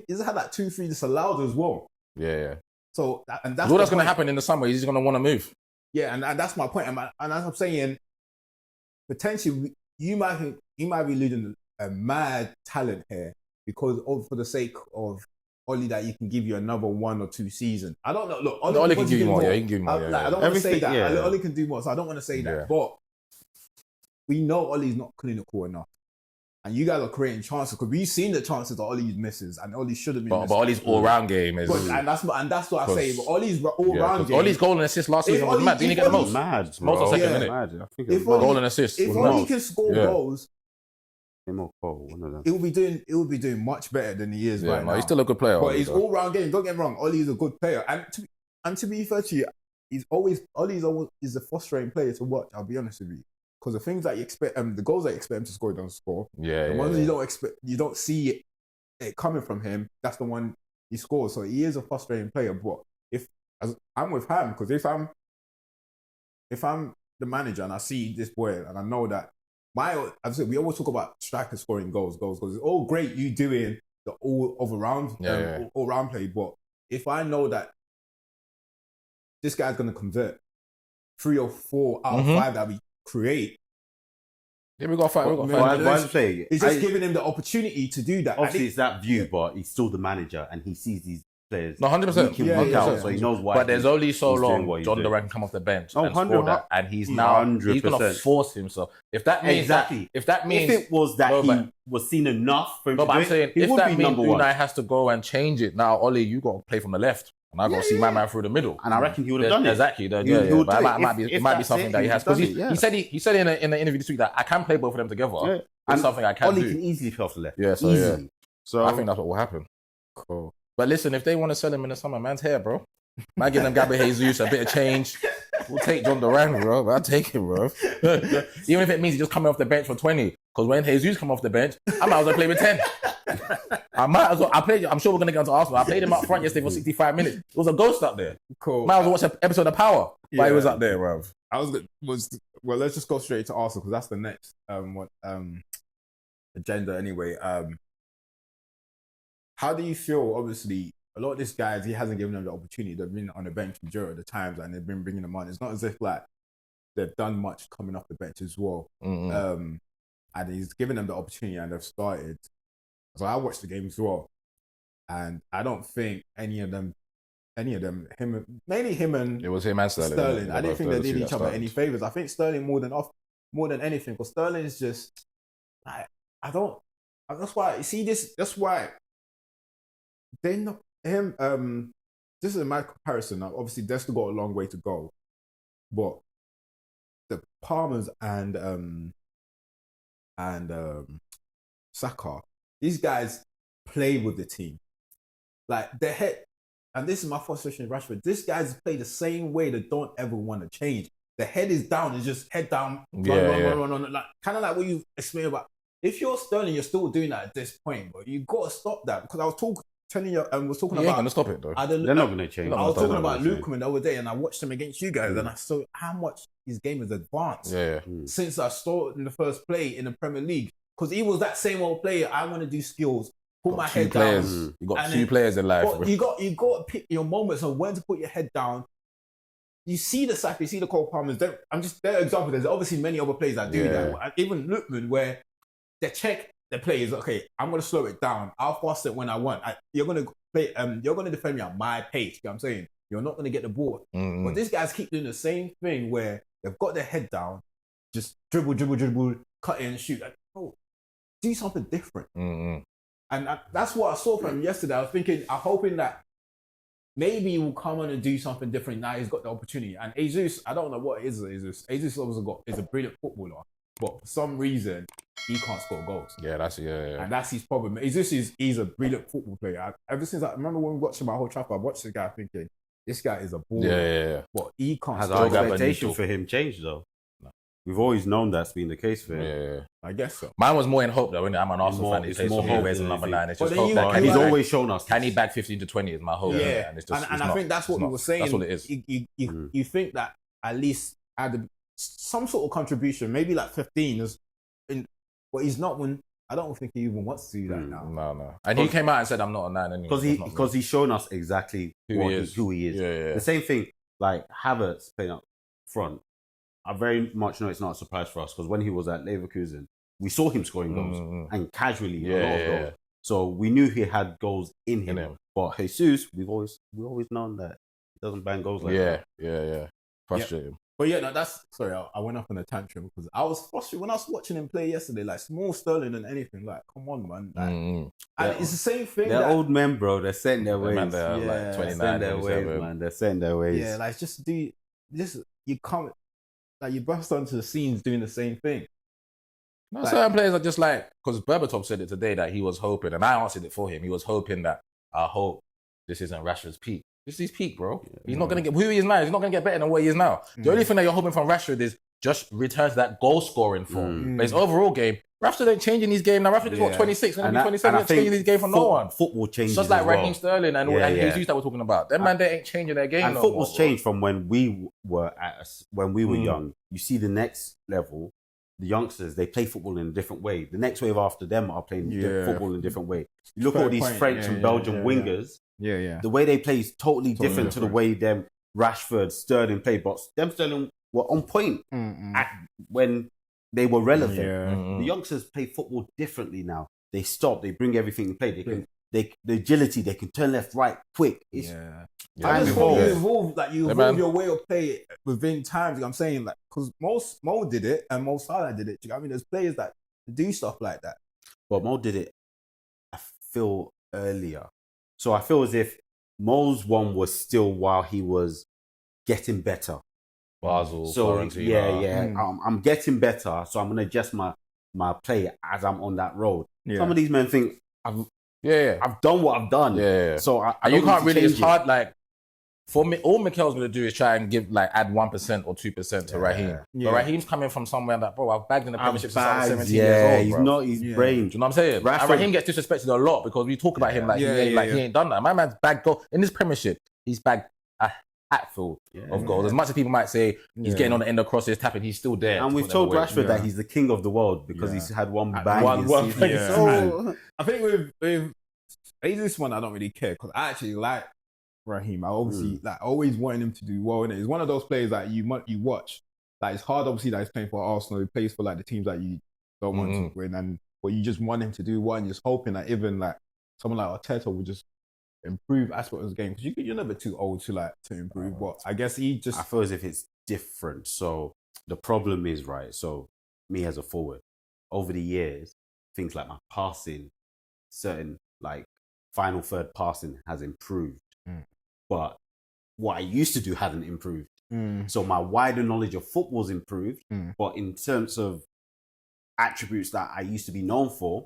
it's had like 2-3 disallowed as well. Yeah. So that's what's going to happen in the summer. He's going to want to move. Yeah, and that's my point. And as I'm saying, potentially you might be losing a mad talent here because for the sake of Ollie that you can give you another 1 or 2 seasons. I don't know. Look, Ollie can give you more. Yeah, he can give you more. I don't want to say that. Yeah. Ollie can do more, so I don't want to say that. But we know Ollie's not clinical enough. And you guys are creating chances because we've seen the chances that Ollie misses and Ollie should have been missing. But Ollie's all-round game is... and that's what I say. But Ollie's all-round game... Ollie's goal and assist last season was mad. Didn't he get the most? Mad, most or second, innit? Mad. I think it was goal and assist. If Ollie can score goals, it will be doing much better than he is right now. He's still a good player. But his all-round game, don't get me wrong, Ollie's a good player. And to be fair to you, Ollie's always is a frustrating player to watch, I'll be honest with you. Because the things that you expect, the goals that you expect him to score, he doesn't score. The ones you don't expect, you don't see it coming from him. That's the one he scores. So he is a frustrating player. But I'm with him, because if I'm the manager and I see this boy and I know that we always talk about strikers scoring goals. It's all great you doing the all round play, but if I know that this guy's going to convert 3 or 4 out of 5 that we create. Yeah, we got to fight. He's just giving him the opportunity to do that. Obviously, it's that view, but he's still the manager and he sees these players. No, 100%. So he knows why. But there's only so long John Durant can come off the bench and score that, and he's going to force himself. If that means if it was that he was seen enough for him to do it, I'm saying if that means Unai has to go and change it now, Ollie, you got to play from the left. And I got to see my man through the middle. And I reckon he would have done it. Exactly. But it might be something that he has. Because he said in the interview this week that I can play both of them together. Yeah. It's something I can do. Ollie can easily play off the left. Yeah, so I think that's what will happen. Cool. But listen, if they want to sell him in the summer, man's here, bro. Might give them Gabriel Jesus a bit of change. We'll take John Durant, bro. I'll take him, bro. Even if it means he's just coming off the bench for 20. Because when Jesus come off the bench, I might as well play with 10. I might as well. I'm sure we're going to get onto Arsenal. I played him up front yesterday for 65 minutes. It was a ghost up there. Cool. Might as well watch an episode of Power while he was up there, bro. Well, let's just go straight to Arsenal because that's the next agenda anyway. How do you feel? Obviously, a lot of these guys, he hasn't given them the opportunity. They've been on the bench majority of the times and they've been bringing them on. It's not as if like they've done much coming off the bench as well. And he's given them the opportunity and they've started. So I watched the game as well. And I don't think any of them, mainly him and... It was him and Sterling. I didn't think they did each other any favours. I think Sterling more than anything. Because Sterling is just... That's why... You see this... That's why... They're not... Him... this is my comparison. Now, obviously, they've still got a long way to go. But the Palmers and Saka, these guys play with the team. like their head. And this is my frustration with Rashford. This guy's play the same way that don't ever want to change. The head is down. It's just head down. Run. Like, kind of like what you explained about. If you're Sterling, you're still doing that at this point, but you got to stop that. Because I was telling you, was talking about. Ain't going to stop it, though. They're not going to change. I was talking about Lukeman the other day, and I watched him against you guys, and I saw how much his game has advanced since I saw it in the first play in the Premier League. Because he was that same old player. I want to do skills. Put my head down. You got few players in life. You got to pick your moments of when to put your head down. You see the Saka, you see the Cole Palmers. Their example. There's obviously many other players that do that. Even Lookman, where they check the play is okay. I'm gonna slow it down. I'll fast it when I want. You're gonna play. You're gonna defend me at my pace. You know what I'm saying? You're not gonna get the ball. But these guys keep doing the same thing where they've got their head down, just dribble, cut in, shoot. Like, bro, do something different. And that's what I saw from him yesterday. I was thinking, I'm hoping that maybe he will come on and do something different now he's got the opportunity. And Jesus, I don't know what it is. Jesus obviously is a brilliant footballer, but for some reason, he can't score goals. And that's his problem. He's a brilliant football player. Ever since I remember when we watched him at Old Trafford, I watched the guy thinking, this guy is a baller. But he can't Has score. our expectation for him changed, though? We've always known that's been the case for him. I guess so. Mine was more in hope, though. I'm an Arsenal fan. He plays for me, wears number 9. It's just hope that he's always shown us. Can he back 15 to 20 is my hope. Yeah. And it's just, and I think that's what we were saying. That's what it is. You think that at least add some sort of contribution, maybe like 15 but he's not when I don't think he even wants to do that now. No. And he came out and said, I'm not a 9 anyway. Because he's shown us exactly who he is. Yeah. The same thing, like Havertz playing up front. I very much know it's not a surprise for us because when he was at Leverkusen, we saw him scoring goals and casually a lot of goals. So we knew he had goals in him. But Jesus, we've always known that he doesn't bang goals like that. Yeah. Frustrating. But sorry, I went off on a tantrum because I was frustrated when I was watching him play yesterday. Like, more Sterling than anything. Like, come on, man. Like, and it's the same thing. They're old men, bro. They're setting their ways. They're like 29, their ways, man. They're setting their ways. Yeah, like, you can't, like, you burst onto the scenes doing the same thing. No, certain players are just like, because Berbatov said it today that he was hoping, and I answered it for him. He was hoping that I hope this isn't Rashford's peak. This is his peak, bro. He's not going to get who he is now. He's not going to get better than what he is now. The only thing that you're hoping from Rashford is just return to that goal scoring form. But his overall game, Rashford ain't changing his game now. Rashford is 26, going to be 27. He's changing his game for no one. Football changes. Just like Raheem Sterling and Jesus that we're talking about. Them man, they ain't changing their game. And football's changed from when we were young. You see the next level. The youngsters, they play football in a different way. The next wave after them are playing football in a different way. You look at all these French and Belgian wingers. The way they play is totally different to the way them Rashford, Sterling play. But them Sterling were on point when they were relevant. The youngsters play football differently now. They stop. They bring everything in play. The agility. They can turn left, right, quick. You evolve your way of play within time. You know what I'm saying? Like, because Mo did it and Mo Salah did it. You know what I mean? There's players that do stuff like that. But Mo did it, I feel, earlier. So I feel as if Mo's one was still while he was getting better. Basel, so Fiorentina. I'm getting better, so I'm going to adjust my play as I'm on that road. Some of these men think I've done what I've done. So you can't really. It's hard. Like, for me, all Mikel's going to do is try and add 1% or 2% to Raheem. But Raheem's coming from somewhere that, bro, I've bagged in the Premiership since I was 17 years old. He's not his brain. Do you know what I'm saying? Raheem gets disrespected a lot because we talk about him like he ain't done that. My man's bagged goal in this Premiership. He's bagged a hatful of goals. As much as people might say he's getting on the end of crosses, tapping, he's still there. And we've told Rashford that he's the king of the world because he's had one bang. So I think with this one, I don't really care because I actually like Raheem. I obviously always wanted him to do well in it. He's one of those players that you watch. Like, it's hard, obviously, that he's playing for Arsenal. He plays for the teams that you don't want to win, but you just want him to do well, and just hoping that even someone like Arteta will just improve aspects of his game, because you're never too old to improve. But I guess I feel as if it's different. So the problem is, right, so me as a forward, over the years, things like my passing, certain final third passing has improved. But what I used to do hadn't improved. So my wider knowledge of football's improved. But in terms of attributes that I used to be known for,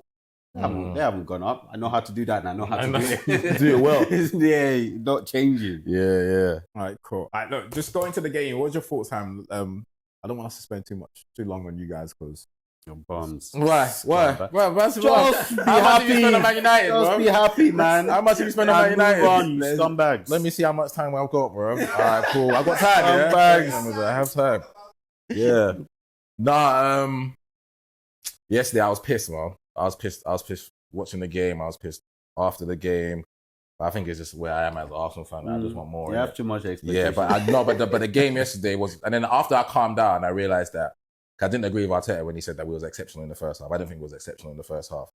They haven't gone up. I know how to do that and I know how to do it. Do it well. Yeah, not changing. Yeah. All right, cool. All right, look, just going to the game. What's your thoughts, Ham? I don't want us to spend too long on you guys because your bums. Why? Just be happy. How much have you spent on Man United, Just bro? be happy, man. How much have you spent on Man United? Scumbags. Let me see how much time I've got, bro. All right, cool. I've got time, yeah? Scumbags. I have time. Yeah. Nah, yesterday I was pissed, man. I was pissed watching the game. I was pissed after the game. But I think it's just where I am as an Arsenal fan. I just want more. You have too much expectation. Yeah, but the game yesterday was... And then after I calmed down, I realised that I didn't agree with Arteta when he said that we was exceptional in the first half. I didn't think it was exceptional in the first half.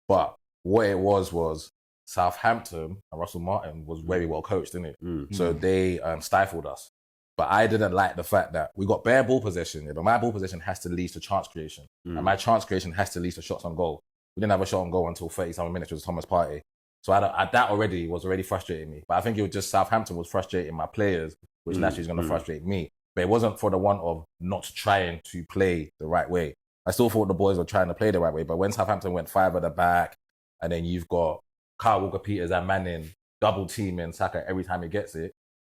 But what it was Southampton and Russell Martin was very well coached, didn't it? So they stifled us. But I didn't like the fact that we got bare ball possession. But my ball possession has to lead to chance creation. And my chance creation has to lead to shots on goal. We didn't have a shot on goal until 37 minutes, which was Thomas Partey. So that already was frustrating me. But I think it was just Southampton was frustrating my players, which naturally is going to frustrate me. But it wasn't for the one of not trying to play the right way. I still thought the boys were trying to play the right way. But when Southampton went 5 at the back, and then you've got Kyle Walker-Peters and Manning double teaming Saka every time he gets it,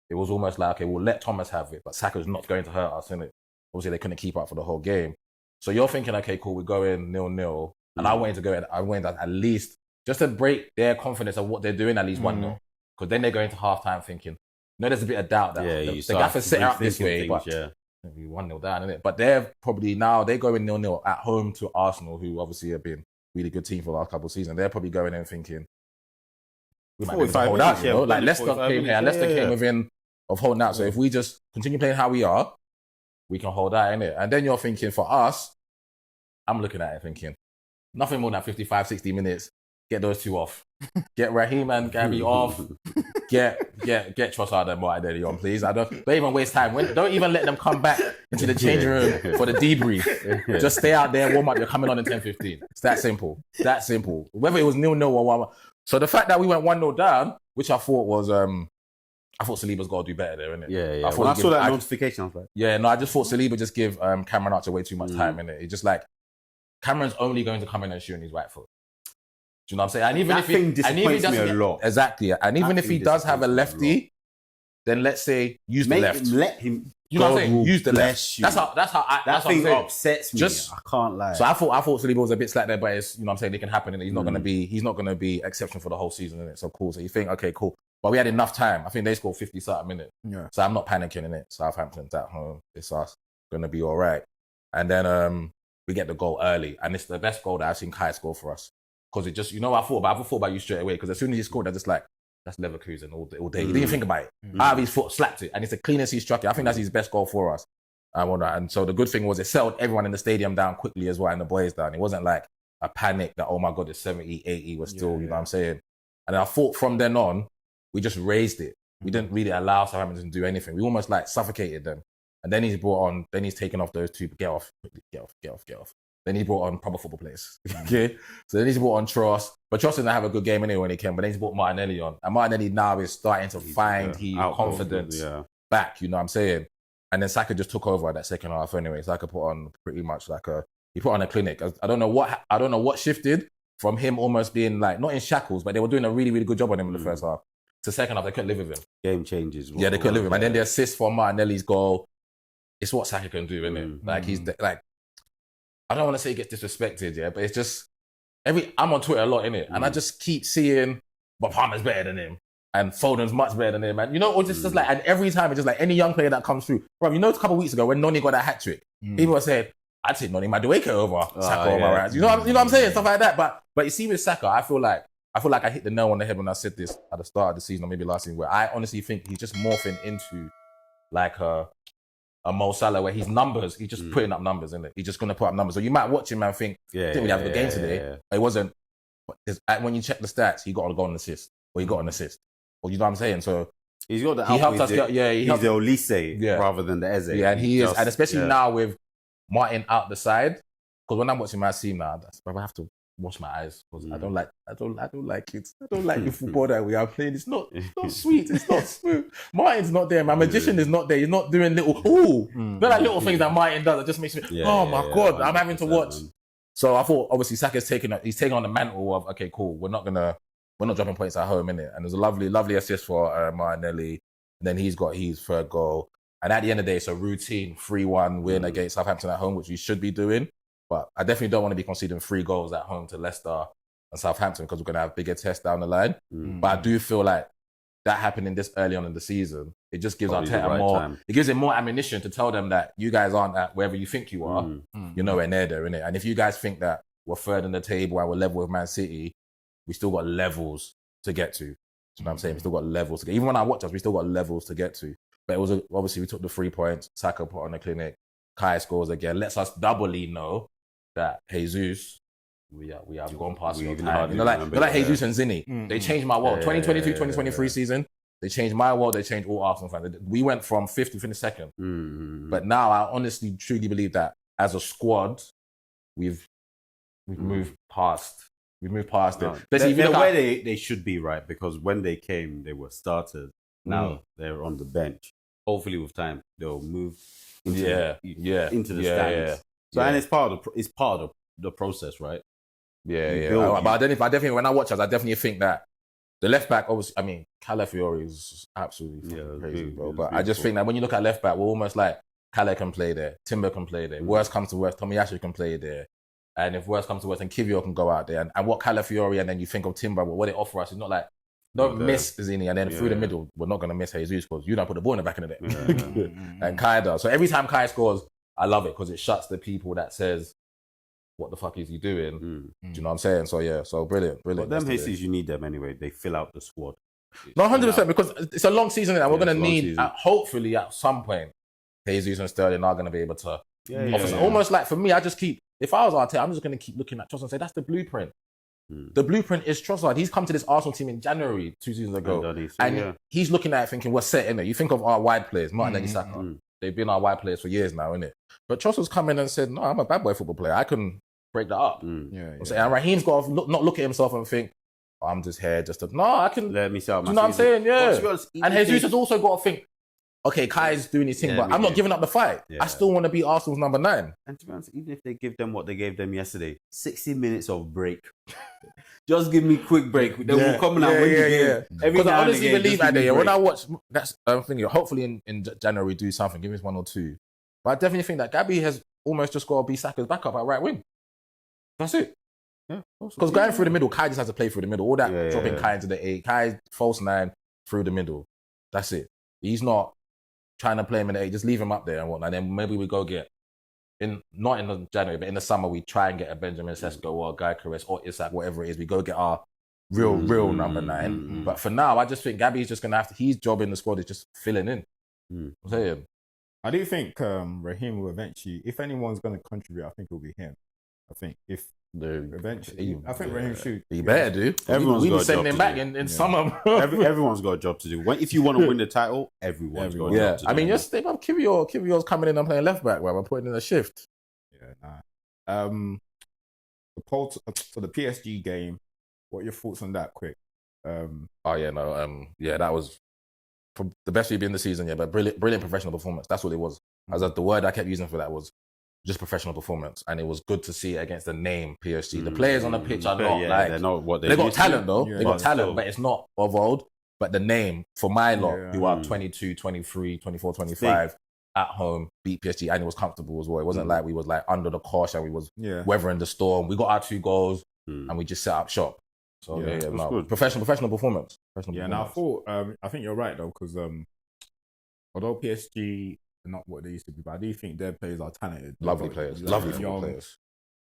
it was almost like, okay, we'll let Thomas have it, but Saka's not going to hurt us, innit? Obviously, they couldn't keep up for the whole game. So you're thinking, okay, cool, we're going 0-0. And I wanted at least, just to break their confidence of what they're doing, at least 1-0. Because then they go into halftime thinking, there's a bit of doubt that the gaffer set out this way, but maybe 1-0 down, innit? But they're probably now, they're going 0-0 at home to Arsenal, who obviously have been a really good team for the last couple of seasons. They're probably going in thinking, we might be able to hold out, you know? Like Leicester came within of holding out. So if we just continue playing how we are, we can hold out, innit? And then you're thinking, for us, I'm looking at it thinking, nothing more than 55, 60 minutes, get those two off. Get Raheem and Gary off. Get Trossard and Martinelli on, please. Don't even waste time. Don't even let them come back into the changing room for the debrief. Just stay out there, warm up. You're coming on in 10-15. It's that simple. That simple. Whether it was 0-0 or 1-1. So the fact that we went 1-0 down, which I thought was... I thought Saliba's got to do better there, innit? Yeah. When I saw that notification, I was like... Yeah, no, I just thought Saliba just give Cameron Archer way too much time, innit? It's just like, Cameron's only going to come in and shoot on his right foot. Do you know what I'm saying? And even if he disappoints me a lot. Exactly. And even if he does have a lefty, then let's say use the left. Let him. You know what I'm saying? Use the left. That's how that thing upsets me. I can't lie. So I thought Saliba was a bit slack there, but it's, you know what I'm saying, it can happen, and he's not gonna be exception for the whole season, innit? So cool. So you think, okay, cool. But we had enough time. I think they scored 50-something minutes. Yeah. So I'm not panicking in it. Southampton's at home. It's us. Gonna be all right. And then we get the goal early, and it's the best goal that I've seen Kai score for us. Because it just, I thought about you straight away. Because as soon as he scored, I just like, that's Leverkusen all day. He didn't even think about it. Out of his foot, slapped it, and it's the cleanest he struck it. I think that's his best goal for us. And so the good thing was it settled everyone in the stadium down quickly as well, and the boys down. It wasn't like a panic that, oh my God, it's 70, 80, we're still, you know what I'm saying? And I thought from then on, we just raised it. We didn't really allow Southampton to do anything. We almost like suffocated them. And then he's taken off those two, get off. Then he brought on proper football players. Okay? So then he's brought on Tross. But Tross didn't have a good game anyway when he came, but then he's brought Martinelli on. And Martinelli now is starting to find his confidence back, you know what I'm saying? And then Saka just took over that second half anyway. Saka put on pretty much he put on a clinic. I don't know what shifted from him almost being like, not in shackles, but they were doing a really, really good job on him in the first half. To second half, they couldn't live with him. Game changes. Yeah, they couldn't live with him. And then the assist for Martinelli's goal, it's what Saka can do, isn't it? Like he's like, I don't want to say he gets disrespected, yeah, but it's just I'm on Twitter a lot, innit? And I just keep seeing, but Palmer's better than him, and Foden's much better than him, and or just like, and every time it's just like any young player that comes through, bro. A couple of weeks ago when Noni got that hat trick, people were saying, I'd take Noni Madueke over Saka over Rans. You know what I'm saying? Stuff like that. But you see with Saka, I feel like I hit the nail on the head when I said this at the start of the season or maybe last season, where I honestly think he's just morphing into like a Mo Salah, where he's just putting up numbers, isn't it? He's just going to put up numbers. So you might watch him and think, didn't really have a good game today. It wasn't. When you check the stats, he got a goal and assist, or he got an assist. Or you know what I'm saying? So he's got the he helped us get, he's the Olise rather than the Eze. Yeah, and he is. And especially now with Martin out the side, because when I'm watching my team now, I have to wash my eyes because I don't like it. I don't like the football that we are playing. It's not sweet. It's not smooth. Martin's not there. My magician is not there. He's not doing little not like little things that Martin does. That just makes me oh my God, I'm having to watch So I thought obviously Saka's he's taking on the mantle of okay, cool. We're not dropping points at home, innit? And there's a lovely assist for Martinelli. And then he's got his third goal. And at the end of the day, it's a routine 3-1 win against Southampton at home, which we should be doing. But I definitely don't want to be conceding 3 goals at home to Leicester and Southampton because we're going to have bigger tests down the line. But I do feel like that happening this early on in the season, it just gives Arteta more. It gives him more ammunition to tell them that you guys aren't at wherever you think you are. You're nowhere near there, innit? And if you guys think that we're third in the table and we're level with Man City, we still got levels to get to. You know what I'm saying? We still got levels to get. Even when I watch us, we still got levels to get to. But it was obviously we took the 3 points. Saka put on the clinic. Kai scores again. Lets us doubly know that Jesus, we have gone past your time. You know, like Jesus and Zinni. They changed my world. 2022, 2023 season. They changed my world. They changed all Arsenal fans. We went from 5th to finish 2nd. But now I honestly, truly believe that as a squad, we've moved past. We moved past it. They're where they should be, right? Because when they came, they were starters. Now they're on the bench. Hopefully, with time, they'll move into the stands. So, and it's part of the process, right? But I definitely, when I watch us, I definitely think that the left back, obviously, I mean, Calafiori is absolutely crazy, bro. But I just think that when you look at left back, we're almost like Cala can play there, Timber can play there. Worst comes to worst, Tomiyasu can play there. And if worst comes to worst, then Kivio can go out there. And what Calafiori, and then you think of Timber, what they offer us is not like, don't miss Zini, and then through the middle, we're not going to miss Jesus because you don't put the ball in the back of the net. And Kai does. So every time Kai scores, I love it because it shuts the people that says, what the fuck is he doing? Do you know what I'm saying? So yeah, so brilliant. But them Jesus, you need them anyway. They fill out the squad. No, 100%, because it's a long season and we're going to need, hopefully at some point, Jesus and Sterling are going to be able to almost like for me, I just keep, if I was Arteta, I'm just going to keep looking at Trossard and say, that's the blueprint. The blueprint is Trossard. He's come to this Arsenal team in January 2 seasons ago. He's looking at it thinking, we're set in it. You think of our wide players, Martinelli, Saka. They've been our wide players for years now, innit? But Trossard's come in and said, no, I'm a bad boy football player. I can break that up. And Raheem's got to not look at himself and think, oh, I'm just here just to... No, I can... Let me sell my you know what I'm saying? Yeah. And Jesus has also got to think, okay, Kai's doing his thing, but I'm not giving up the fight. I still want to be Arsenal's number 9. And to be honest, even if they give them what they gave them yesterday, 60 minutes of break. Just give me a quick break. Then we'll come and win the game. Because I honestly believe that day. When I watch, I'm thinking, hopefully in January do something, give us 1 or 2. But I definitely think that Gabby has almost just got to be Saka's backup at right wing. That's it. Because going through the middle, Kai just has to play through the middle. All that dropping Kai into the 8, Kai false 9 through the middle. That's it. He's not trying to play him in the 8, just leave him up there and whatnot. And then maybe we go get, not in the January, but in the summer, we try and get a Benjamin Sesko or a Guy Caress or Isak, whatever it is. We go get our real number 9. But for now, I just think Gabby's just going to have to, his job in the squad is just filling in. I'm saying. I do think Raheem will eventually, if anyone's going to contribute, I think it'll be him. I think if eventually, I think Raheem should. He better do. Everyone's got a sending job him back in summer. Everyone's got a job to do. If you want to win the title, everyone's got a job to do. I mean, just think of Kivio's coming in and playing left back, we're putting in a shift. The Porto, so the PSG game, what are your thoughts on that, quick? That was the best we've been this season, but brilliant professional performance. That's what it was. The word I kept using for that was just professional performance, and it was good to see it against the name PSG. The players on the pitch are not they're not what they got talent though. They got talent, but it's not of old. But the name for my lot, who are 22, 23, 24, 25 at home, beat PSG, and it was comfortable as well. It wasn't like we was like under the cosh and we was weathering the storm. We got our 2 goals and we just set up shop. So professional performance. And I thought I think you're right though, because although PSG are not what they used to be, but I do think their players are talented. Lovely players. Lovely players.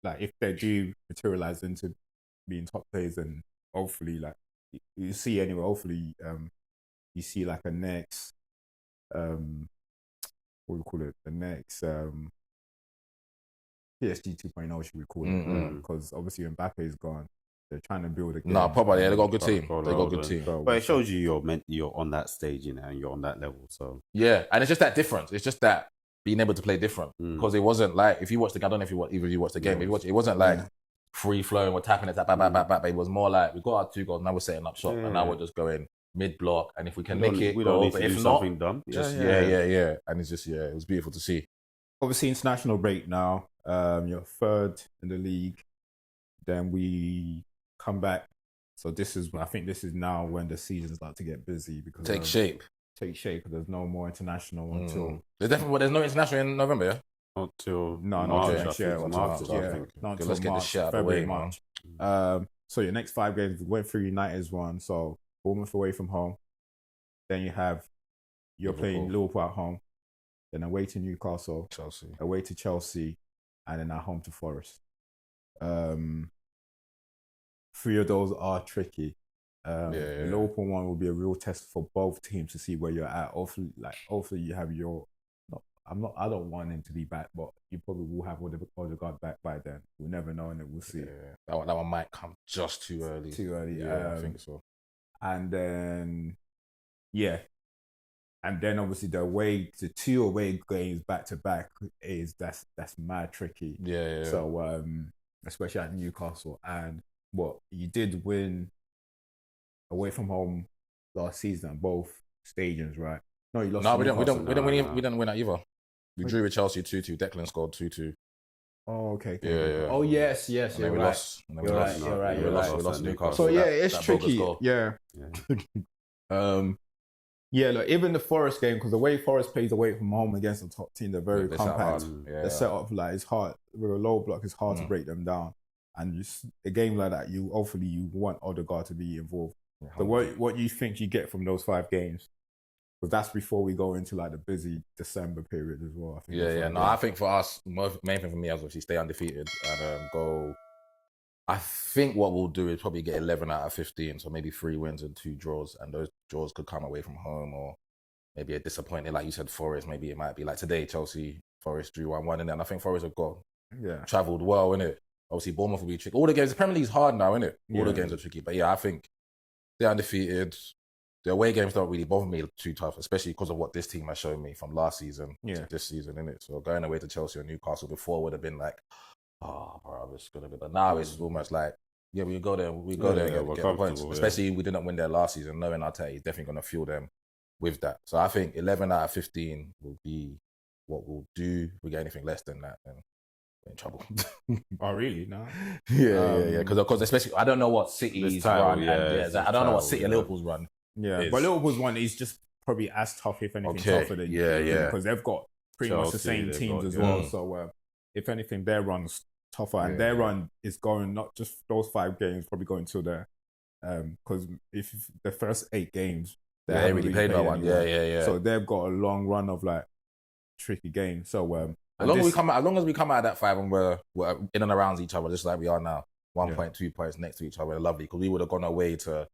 Like if they do materialize into being top players, and hopefully like you see anyway, hopefully you see like a next what do we call it? The next PSG 2.0, should we call it? Because obviously Mbappe is gone. They're trying to build a game. Probably they got a good team. They got a good team. But it shows you're on that stage, and you're on that level. So yeah, and it's just that difference. It's just that being able to play different, because it wasn't like, if you watch the game, I don't know if you watched the game. It wasn't like free flowing. We're tapping it, back. It was more like we got our 2 goals. Now we're setting up shop, and now we're just going mid block. And if we can nick it, we don't need to do if not, dumb. And it's just it was beautiful to see. Obviously, international break now. You're third in the league. Then we come back. So I think this is now when the season's about to get busy because take shape. Because there's no more international until there's no international in November. Yeah, not till not March. next year. March, not until let's get this shit out of the way, March. So your next 5 games, we went through United's one. So Bournemouth away from home. Then you're playing Liverpool at home. Then away to Newcastle, Chelsea, away to Chelsea, and then at home to Forest. 3 of those are tricky. The Liverpool one will be a real test for both teams to see where you're at. Hopefully you have your. No, I don't want him to be back, but you probably will have Odegaard back by then. We'll never know, and we'll see. That one might come just too early. Yeah, I think so. And then, and then obviously the 2 away games back to back that's mad tricky. Yeah. So especially at Newcastle, and you did win away from home last season at both stadiums, right? No, you lost. No, we didn't win that either. We drew with Chelsea 2-2. Declan scored 2-2. Oh, okay. Yeah. Oh, yes. And then we lost. You're right. We lost Newcastle. So it's tricky. Yeah. Look, even the Forest game, because the way Forest plays away from home against the top team, they're very compact. They're set up it's hard. With a low block, it's hard to break them down. And a game like that, you want Odegaard to be involved. So what you think you get from those 5 games? Because that's before we go into the busy December period as well. I think I think for us, main thing for me is obviously stay undefeated and go. I think what we'll do is probably get 11 out of 15, so maybe 3 wins and 2 draws, and those draws could come away from home, or maybe a disappointing, like you said, Forest. Maybe it might be like today, Chelsea, Forest drew 1-1, and then I think Forest have travelled well, innit? Obviously, Bournemouth will be tricky. All the games, the Premier League's hard now, innit? All the games are tricky, but I think they're undefeated. The away games don't really bother me too tough, especially because of what this team has shown me from last season to this season, innit? So going away to Chelsea or Newcastle before would have been like, oh, bro, it's gonna be. But now it's almost like, we go there, and get points. Especially we didn't win there last season. Knowing Arteta, he's definitely gonna fuel them with that. So I think 11 out of 15 will be what we'll do. If we get anything less than that, then we're in trouble. Oh, really? No. Yeah. Because especially I don't know what City's run. I don't know what City and Liverpool's run. Yeah, but Liverpool's one is just probably as tough, if anything, tougher than because they've got pretty much the same teams as well. So if anything, their run's tougher, and their run is going not just those 5 games, probably going to their because if the first 8 games they haven't really played no one. Yeah. So they've got a long run of tricky games. So as long as we come out of that 5 and we're in and around each other, just like we are now, 1.2 points next to each other, we're lovely, because we would have gone away to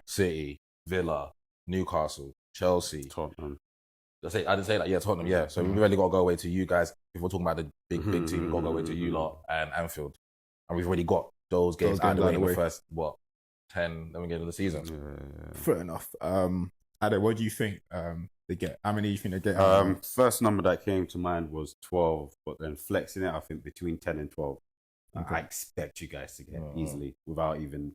City, Villa, Newcastle, Chelsea, Tottenham. I didn't say that. Yeah, Tottenham. Yeah, so we really got to go away to you guys. If we're talking about the big team, we've got to go away to you lot and Anfield, and we've already got those games out of the way in the first 10 games of the season. Fair enough. Ade, what do you think they get? How many do you think they get? First number that came to mind was 12, but then flexing it, I think between 10 and 12. Okay. I expect you guys to get easily without even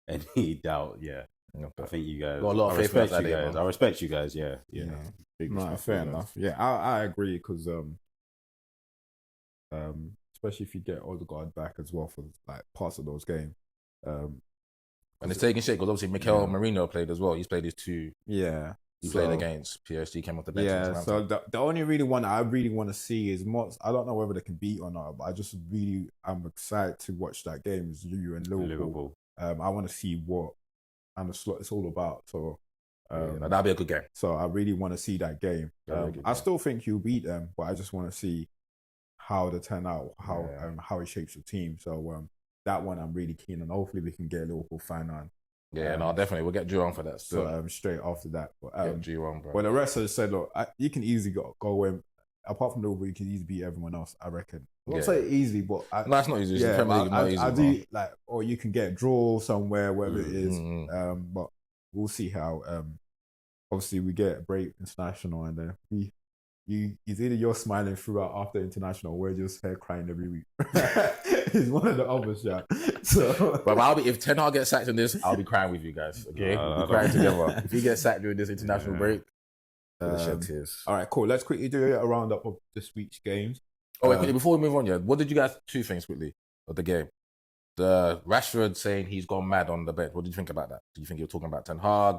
any doubt. Yeah. I think you guys got a lot of faith. I respect you guys. Yeah. No, fair enough. Yeah, I agree, because especially if you get Odegaard back as well for parts of those games. And it's taking shit because obviously Mikel Merino played as well. He's played his 2. Yeah. He played against PSG, came off the bench. Yeah, so the only one I really want to see is I don't know whether they can beat or not, but I'm excited to watch that game. Is you and Liverpool. I want to see what it's all about. So that'll be a good game. So I really want to see that game. I still think you'll beat them, but I just want to see how they turn out, how it shapes the team. So that one I'm really keen on. Hopefully we can get a Liverpool fan on. Yeah, definitely. We'll get Drew on for that. So straight after that. But, get Drew on, bro. Well, the rest of said, look, you can easily go away. Apart from Liverpool, you can easily beat everyone else, I reckon. I won't say easy, but no, it's not easy. It's not easy. I do or you can get a draw somewhere, wherever it is. But we'll see how. Obviously, we get a break international, and then it's either you're smiling throughout after international, or we're just here crying every week. It's one of the others, yeah. So, but if Ten Hag gets sacked in this, I'll be crying with you guys. Okay, we'll be crying together. If he gets sacked during this international break, shed tears. All right, cool. Let's quickly do a roundup of this week's games. wait, quickly, before we move on, what did you guys, 2 things quickly of the game? The Rashford saying he's gone mad on the bench. What did you think about that? Do you think you were talking about Ten Hag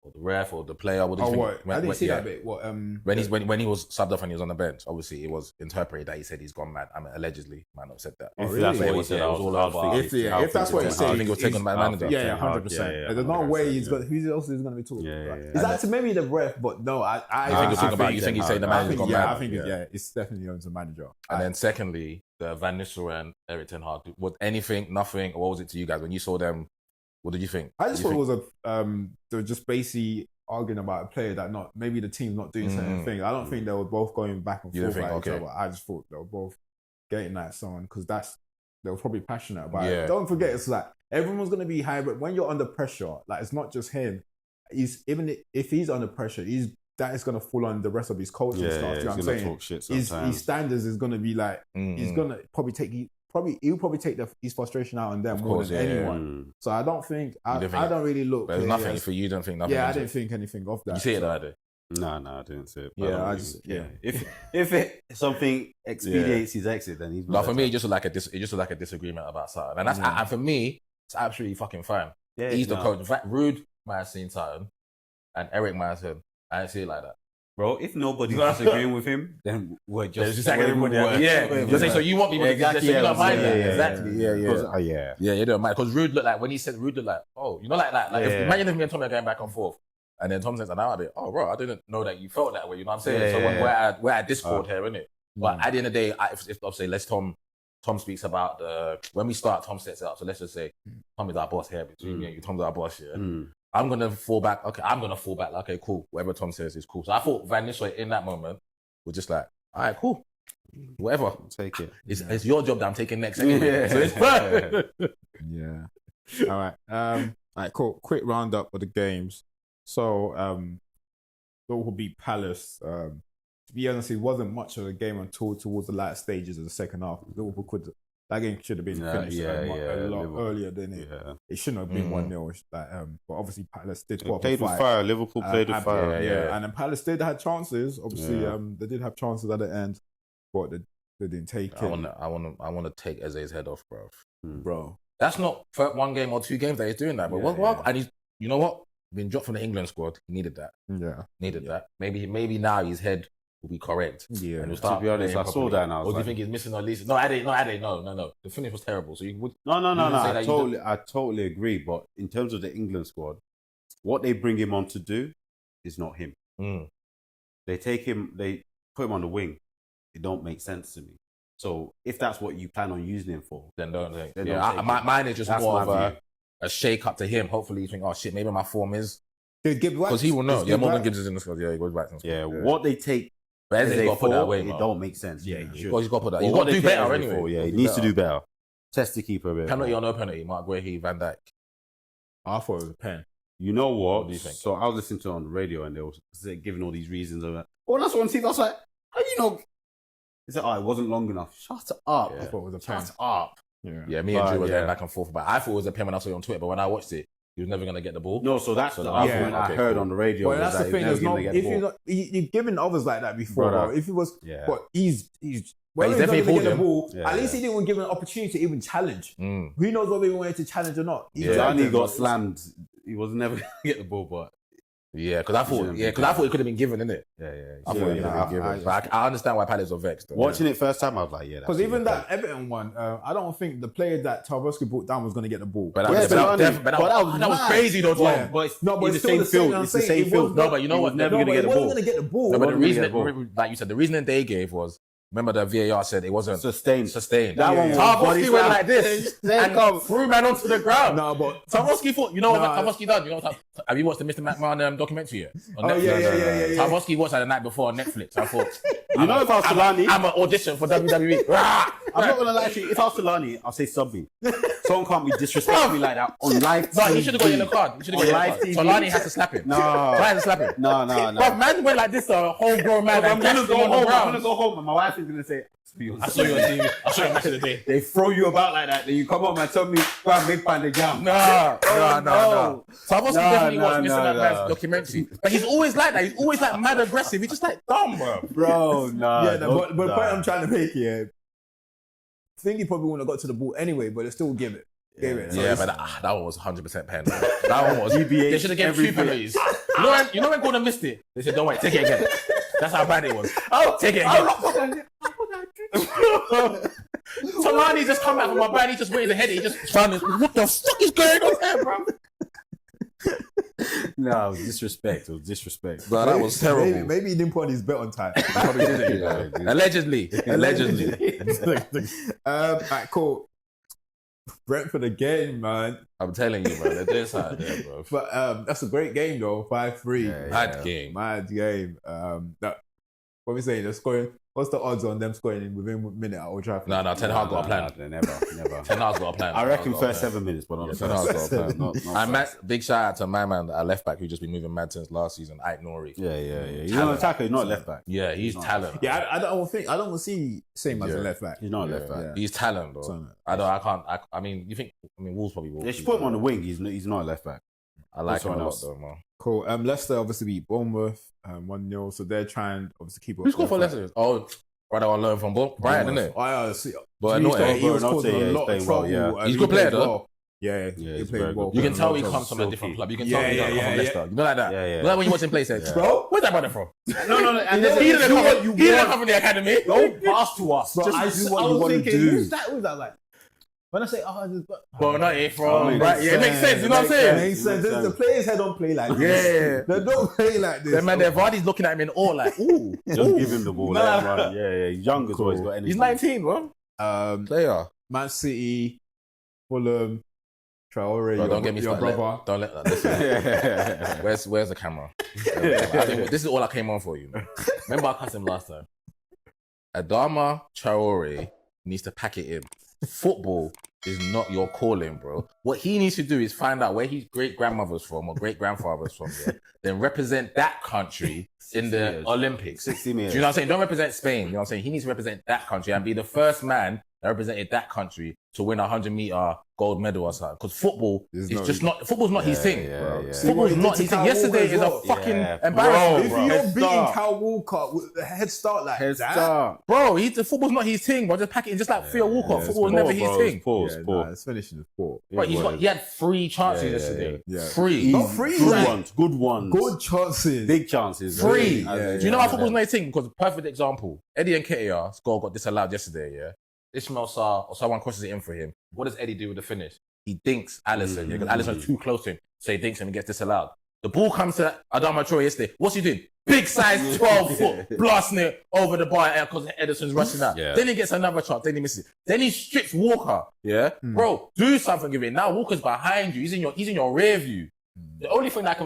or the ref or the player? What did you think? What? I didn't see that bit. What? When he was subbed off and he was on the bench, obviously it was interpreted that he said he's gone mad. I mean, allegedly, might not have said that. If that's what he said, it was all over. If that's what he said, I think it was taken by the manager. Yeah, 100%. There's no way he's got. Who else is going to be talking about? Is that to maybe the ref? But no, I think you're talking about. You think he's saying the manager's gone mad? I think it's definitely going to the manager. And then secondly, the Van Nistelrooy and Erik Ten Hag. Was anything, nothing, or what was it to you guys when you saw them? What did you think? I just thought it was they were just basically arguing about a player that maybe the team's not doing certain things. I don't think they were both going back and forth like each other. I just thought they were both getting at someone because they were probably passionate about it. Don't forget, it's like everyone's gonna be high, but when you're under pressure, like it's not just him. Even if he's under pressure, that is going to fall on the rest of his coaching staff. You know what I'm saying? Talk shit his standards is going to be like he's going to probably take his frustration out on them more than anyone. So I don't think I don't really look. There's nothing for you. Don't think nothing. Yeah, I didn't think anything of that. You see it either? No, I didn't see it. Yeah, If something expedites his exit, then he's. No, for me, it just looked like a disagreement about something, and that's and for me, it's absolutely fucking fine. Yeah, he's the coach. In fact, Rude might have seen something, and Eric might have said, I didn't see it like that. Bro, if nobody's disagreeing with him, then we're just so you want people to exactly, you don't mind that. Exactly. Yeah, you don't mind. Because Rude looked like, when he said Rude looked like, oh, you know, like imagine if me and Tommy are going back and forth. And then Tom says, and I'll be, oh, bro, I didn't know that you felt that way. You know what I'm saying? So we're at Discord here, innit? But at the end of the day, if obviously, Tom speaks about when we start, Tom sets it up. So let's just say Tom is our boss here between me and you. Tom's our boss here. I'm going to fall back. Okay, I'm going to fall back. Okay, cool. Whatever Tom says is cool. So I thought Van Nistelrooy in that moment was just like, all right, cool. Whatever. Take it. It's your job that I'm taking next anyway. So it's fine. Yeah. All right. All right, cool. Quick roundup of the games. So, Liverpool beat Palace. To be honest, it wasn't much of a game until towards the latter stages of the second half. Liverpool that game should have been finished a lot earlier than it. It shouldn't have been 1-0. But obviously Palace did played with fire. Liverpool played with fire. And then Palace did have chances. Obviously, they did have chances at the end, but they didn't take it. I want to take Eze's head off, bro. That's not for 1 game or 2 games that he's doing that. But what? And he's, you know what? Been dropped from the England squad. He needed that. Needed that. Maybe now his head will be correct. Yeah. And to be honest, I saw that now. Or do you think he's missing at least? No, I didn't. No. The finish was terrible. So you would. No. I totally agree. But in terms of the England squad, what they bring him on to do is not him. They put him on the wing. It don't make sense to me. So if that's what you plan on using him for, then don't. Mine is just more of a shake up to him. Hopefully you think, oh shit, maybe my form is. Because he will know. Yeah, Morgan Gibbs is in the squad. Yeah, he goes back. What they take. But he's got to put that away, it don't make sense. Yeah, he's got to put that. He's got to do better anyway. Yeah, he needs to do better. Test the keeper a bit. Penalty or no penalty? Mark Guehi, Van Dijk. I thought it was a pen. You know what? What do you think? So I was listening to it on the radio and they were giving all these reasons of that. Oh, that's one thing. I was like, how you know? He said, it wasn't long enough. Shut up. I thought it was a pen. Shut up. Yeah, me and Drew were going back and forth. But I thought it was a pen when I saw it on Twitter. But when I watched it, he was never going to get the ball. No, so that's the argument I heard on the radio. But that's the thing. You've given others like that before, bro. If he was, but he's definitely pulled the ball. At least he didn't give an opportunity to even challenge. Who knows whether he wanted to challenge or not? He got slammed. He was never going to get the ball, but. Yeah, because I thought it could have been given, innit? Yeah. I thought it could have been given. But I understand why Palace were vexed. Watching it first time, I was like, because even that Everton one, I don't think the player that Tarkowski brought down was going to get the ball. But that was crazy though, Tom. But it's the same field. It's the same field. No, but you know what? Never going to get the ball. He wasn't going to get the ball. No, but the reason, like you said, the reasoning they gave was, remember the VAR said it wasn't sustained. That one, Tarkowski went like this and threw man onto the ground. No, but Tarkowski thought, you know what Tarkowski done? You know what? Have you watched the Mr. McMahon documentary yet? On Netflix? Yeah. Tarkowski watched that the night before on Netflix. I thought, if I was Solani, I'm an audition for WWE. I'm not gonna lie to you. If I was Solani, I'll say sub me. Someone can't be disrespecting me like that on live TV. No, he should have got in the card. Solani has to slap him. Solani has to slap him. No. But man went like this, a whole grown man. I'm gonna go home and my wife is gonna say, I saw you on TV. I saw you match of the day. They throw you about like that. Then you come up and tell me, go and make pound the jam. No. So I've also definitely watched Mr. That Man's documentary. But he's always like that. He's always like mad aggressive. He's just like dumb, bro. Bro, no. Yeah, but the point I'm trying to make here, I think he probably wouldn't have got to the ball anyway, but they still give it. Yeah, but that one was 100% pen. That one was. They should have given 2 penalties. You know when Gordon missed it? They said, don't worry, take it again. That's how bad it was. Take it again. Solani just come back from my bad. He just waited ahead. He just found this. What the fuck is going on here, bro? No, it was disrespect. Bro, that was terrible. Maybe he didn't put on his bet on time. Probably didn't, Allegedly. Alright, cool. Brentford again, man. I'm telling you, bro. They're doing something there, bro. But that's a great game, though. 5-3. Mad game. Mad game. What are we saying? They're scoring. What's the odds on them scoring within a minute at Old Trafford? No, Ten Hag got a plan. Never. Ten Hag's got a plan. I reckon first 7 minutes, but not the Ten Hag's first. got a plan. Big shout out to my man, our left back, who's just been moving mad since last season, Ike Nori. Yeah. He's not an attacker, he's not a left back. Yeah, he's talent. Yeah, I don't see same as a left back. He's not a left back. Yeah. He's talent, though. I mean, Wolves probably will. They should put him on the wing. He's not a left back. I like him a lot, though, man. Cool. Leicester obviously beat Bournemouth 1-0, so they're trying obviously keep up. Who scored for Leicester? Oh, brother on loan from Brighton, isn't it? I see. But he was causing a lot of trouble. Yeah. He's a good player, though. Yeah, he played well. You can tell he comes from a different club. You can tell he comes from Leicester. You know like that? Yeah. You know like when you watch him play, say, bro, where's that brother from? No. And He didn't come from the academy. Don't pass to us. Just do what you want to do. Who's that like? When I say, But not here from. Right? Yeah, it makes sense. You know what I'm saying? Makes sense. The players here don't play like this. They don't play like this. Then man, Vardy's looking at him in awe, like, ooh. Just give him the ball. Let him run. Yeah. He's young as well. He's got energy. He's 19, bro. Player. Man City, Fulham, Traore. Bro, don't get me started. Don't let that. Listen. Where's the camera? I think this is all I came on for you. Remember I cussed him last time. Adama Traore needs to pack it in. Football is not your calling, bro. What he needs to do is find out where his great-grandmother's from or great-grandfather's from, then represent that country in the Olympics. 60 minutes. Do you know what I'm saying? Don't represent Spain. You know what I'm saying? He needs to represent that country and be the first man that represented that country to win a 100-meter gold medal or something. Because football is just not. Football's not his thing. Football's not his thing. Yesterday is a fucking embarrassment. If you're beating Kyle Walker with a head start like that, bro, the football's not his thing. Bro, just pack it in just like Theo Walcott. Football was never his thing. It's finishing the sport. But he had 3 chances yesterday. Three. Not 3. Good ones. Good chances. Big chances. 3. Do you know why football's not his thing? Because perfect example. Eddie Nketiah's goal got disallowed yesterday, yeah? Ismail Sarr or someone crosses it in for him. What does Eddie do with the finish? He dinks Alisson because Alisson's too close to him. So he dinks him and gets disallowed. The ball comes to Adama Traore yesterday. What's he doing? Big size 12 foot, blasting it over the bar because Edison's rushing out. Then he gets another chance. Then he misses it. Then he strips Walker. Yeah, bro, do something with it. Now Walker's behind you. He's in your rear view. The only thing that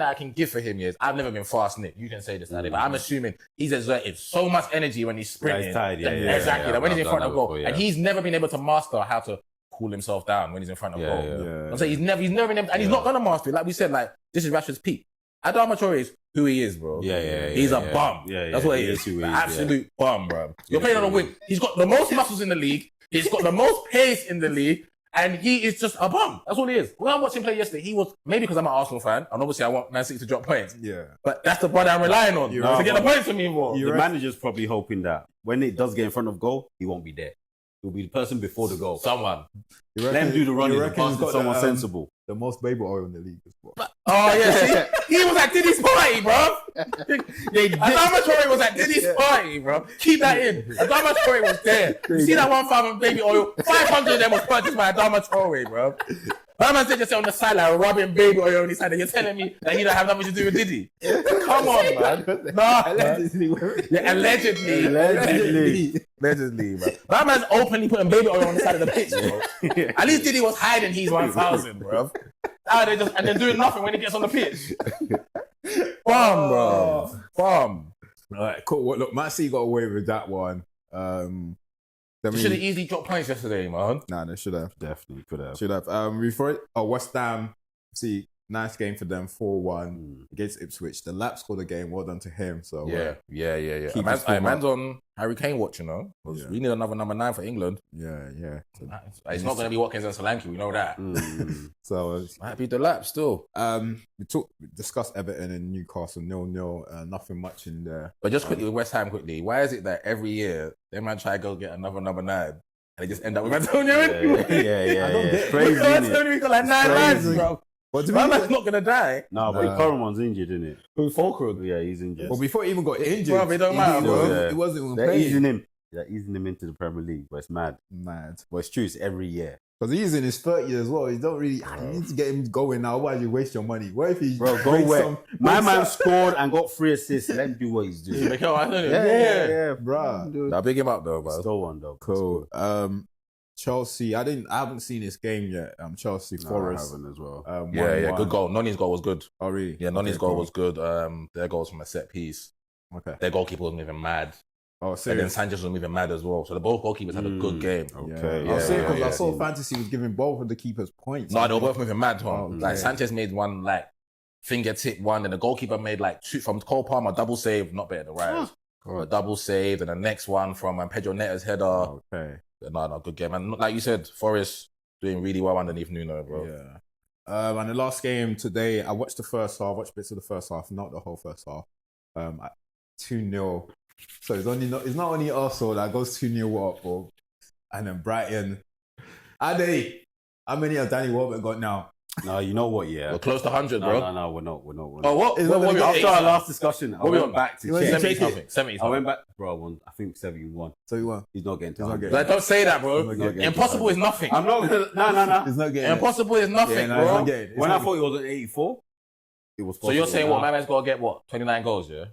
I can give for him is I've never been fast, Nick. You can say this, but I'm assuming he's exerted so much energy when he's sprinting. He's tired, exactly. That when he's in front of goal, and he's never been able to master how to cool himself down when he's in front of goal. I'm saying he's never been able, and he's not gonna master it. Like we said, like this is Rashford's peak. Adama Traore is who he is, bro. He's a bum. That's what he is. Absolute bum, bro. You're playing on a wing. He's got the most muscles in the league. He's got the most pace in the league. And he is just a bum. That's all he is. When I watched him play yesterday, he was, maybe because I'm an Arsenal fan, and obviously I want Man City to drop points. Yeah. But that's the brother I'm relying on to get the points for me, bro. The manager's probably hoping that when it does get in front of goal, he won't be there. He'll be the person before the goal. Someone. Let him do the running and pass to someone sensible. The most baby oil in the league as well. Oh, yeah, see? He was at Diddy's party, bro. Adama Traore was at Diddy's party, bro. Keep that in. Adama Traore was there. You see that 1,000 baby oil? 500 of them was purchased by Adama Traore, bro. My man said just on the sideline rubbing baby oil on his hand and you're telling me that he don't have nothing to do with Diddy. Come on, man. Nah, allegedly. Allegedly, bro. My man's openly putting baby oil on the side of the pitch, bro. At least Diddy was hiding his 1,000, bro. Now they just, and they're doing nothing when he gets on the pitch. Bum, bro. Bum. All right, cool. Well, look, Man City got away with that one. They should have easily dropped points yesterday, man. Nah, they should have. Definitely could have. Should have. Before it, West Ham, see, nice game for them, 4-1 against Ipswich. The lap scored the game. Well done to him. So Yeah. keep his form Man's up. on Harry Kane watch, you know. 'Cause we need another number 9 for England. Yeah. So, It's not going to be Watkins and Solanke. We know that. so Might be the lap still. we discussed Everton and Newcastle 0-0. Nothing much in there. But just quickly, with West Ham quickly, why is it that every year they might try to go get another number 9 and they just end up with Antonio? Yeah. I don't get It's crazy, isn't it? Antonio got like 9 lives, bro. But My man's not going to die. No, but the current one's injured, isn't it? Who, Fulcrum? Yeah, he's injured. Well, before he even got injured, Bro, it don't matter, bro. It wasn't even They're playing. easing him into the Premier League, but it's mad. Mad. But it's true, it's every year. Because he's in his 30s as well. You don't really. You need to get him going now. Why you waste your money? What if he Bro, go breaks where? My man scored and got 3 assists. Let him do what he's doing. Yeah, bro. Nah, big him up though, bro. Still one though. Cool. Chelsea. I haven't seen this game yet. Chelsea Forest. I haven't as well. Yeah, 1-1. good goal. Noni's goal was good. Oh really? Yeah, Noni's Okay, goal cool. was good. Their goals from a set piece. Okay. Their goalkeeper was moving mad. Oh, And then serious. Sanchez was moving mad as well. So the both goalkeepers had a good game. Okay. I was saying because I yeah. saw Fantasy was giving both of the keepers points. No, they were both moving mad, Tom. Oh, okay. Like Sanchez made one like fingertip one, and the goalkeeper made like 2 from Cole Palmer, double save, not better than right. A double save, and the next one from Pedro Neto's header. Okay. No, good game. And like you said, Forest doing really well underneath Nuno, bro. Yeah. And the last game today, I watched the first half, watched bits of the first half, not the whole first half. 2-0. So it's not only Arsenal that goes 2-0 up, bro. And then Brighton. How many have Danny Welbeck got now? No, you know what? Yeah, We're close to 100, bro. No, we're not. Oh, what? Is that What what we we got? After our last discussion, I What we went on? back to You want to check. check 70 something. 70 I something. went back, bro. I think 71. So you won. He's not getting to He's not 100. getting- Like, don't say that, bro. He's not getting- Impossible is nothing. I'm not gonna. No. He's not getting it. Impossible is nothing, Yeah, no, he's bro. not getting it. When I thought he was at 84, it was. So you're possible. saying Nah. what? My man's got to get what? 29 goals, yeah?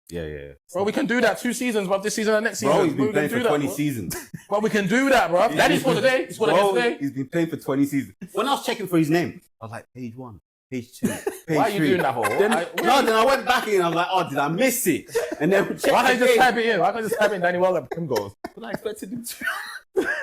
Yeah. Bro, we can do that 2 seasons, bro. This season and next season. Bro, he's We been can playing do for that, 20 bro. seasons. Bro, we can do that, bro. Daddy scored today. He scored again today. He's been playing for 20 seasons. When I was checking for his name, I was like, page 1, page 2, page 3. Why are you doing that, bro? Then I went back in and I was like, oh, did I miss it? And then Why can't you just type it in? Why can't you just type in Danny Welbeck Pim goals? I expected him to.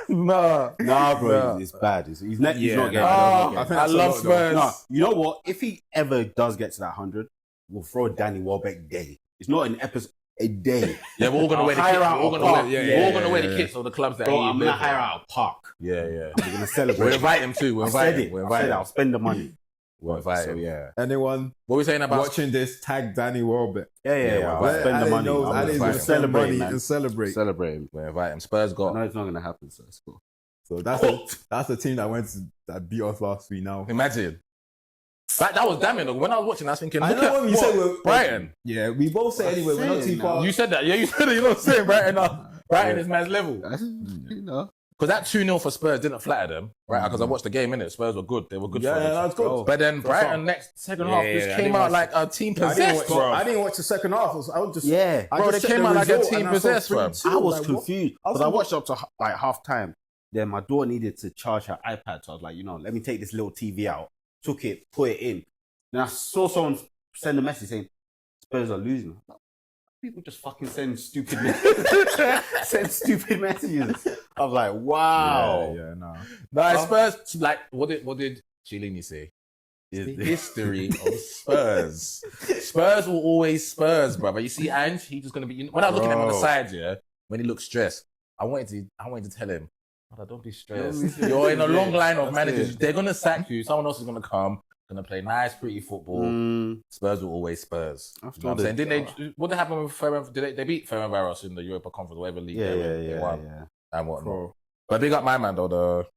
Nah. Nah, bro, Nah. It's bad. He's not Yeah, getting nah. it. I think I that's a love lot, though. Spurs. No, you know what? If he ever does get to that 100, we'll throw Danny Welbeck day. It's not an episode, a day. Yeah, we're all gonna I'll wear the hire kits. out We're all a gonna park. wear. Yeah, We're all yeah, gonna wear the yeah. kits of the clubs that Bro, he I'm going lives to hire in. out a park. Yeah. We're going to celebrate. We'll invite him too. We'll I invite said him. it. We'll I invite said it. him. I'll spend the money. We'll invite him. Yeah. Anyone What are we saying about? watching this, tag Danny Welbeck. Yeah. I'll well, spend the money. Knows, I'm Ali's gonna gonna spend celebrate, money man. and celebrate. Celebrate him. We'll invite him. Spurs I got. know it's not going to happen, so it's cool. So that's the team that beat us last week now. Imagine. That was damning. Though. When I was watching, I was thinking, I look know at what you said. We're Brighton. Yeah, we both say anyway. We're not too far. You said that. Yeah, you said it. You know what I'm saying? Brighton is man's level. You know. Because that 2-0 for Spurs didn't flatter them, right? Because I watched the game, innit? Spurs were good. They were good Yeah, for them. that's good. But then Brighton second half Yeah, just I came didn't out watch like a team I didn't, possessed, watch, bro. I didn't watch the second half. I was just Yeah. I Bro, just they checked came the out like a result team and I saw possessed, fam. 3-2. I was Like, what? confused because I watched up to like half time. Then my daughter needed to charge her iPad, so I was like, let me take this little TV out. Took it, put it in. Then I saw someone send a message saying Spurs are losing. I'm like, people just fucking send stupid messages. I was like, wow. Yeah, no. Nah, Spurs, like, what did Chiellini say? The history of Spurs. Spurs will always Spurs, brother. You see, Ange, he's just gonna be. When I was looking at him on the side, yeah, when he looked stressed, I wanted to tell him, brother, don't be stressed. You're in a long line of managers. They're gonna sack you. Someone else is gonna come, gonna play nice, pretty football. Spurs will always Spurs. You know what I'm saying? Didn't they? What happened with Ferran? Did they beat Ferencvaros in the Europa Conference, whatever league? They won and whatnot. Cool. But big up my man though,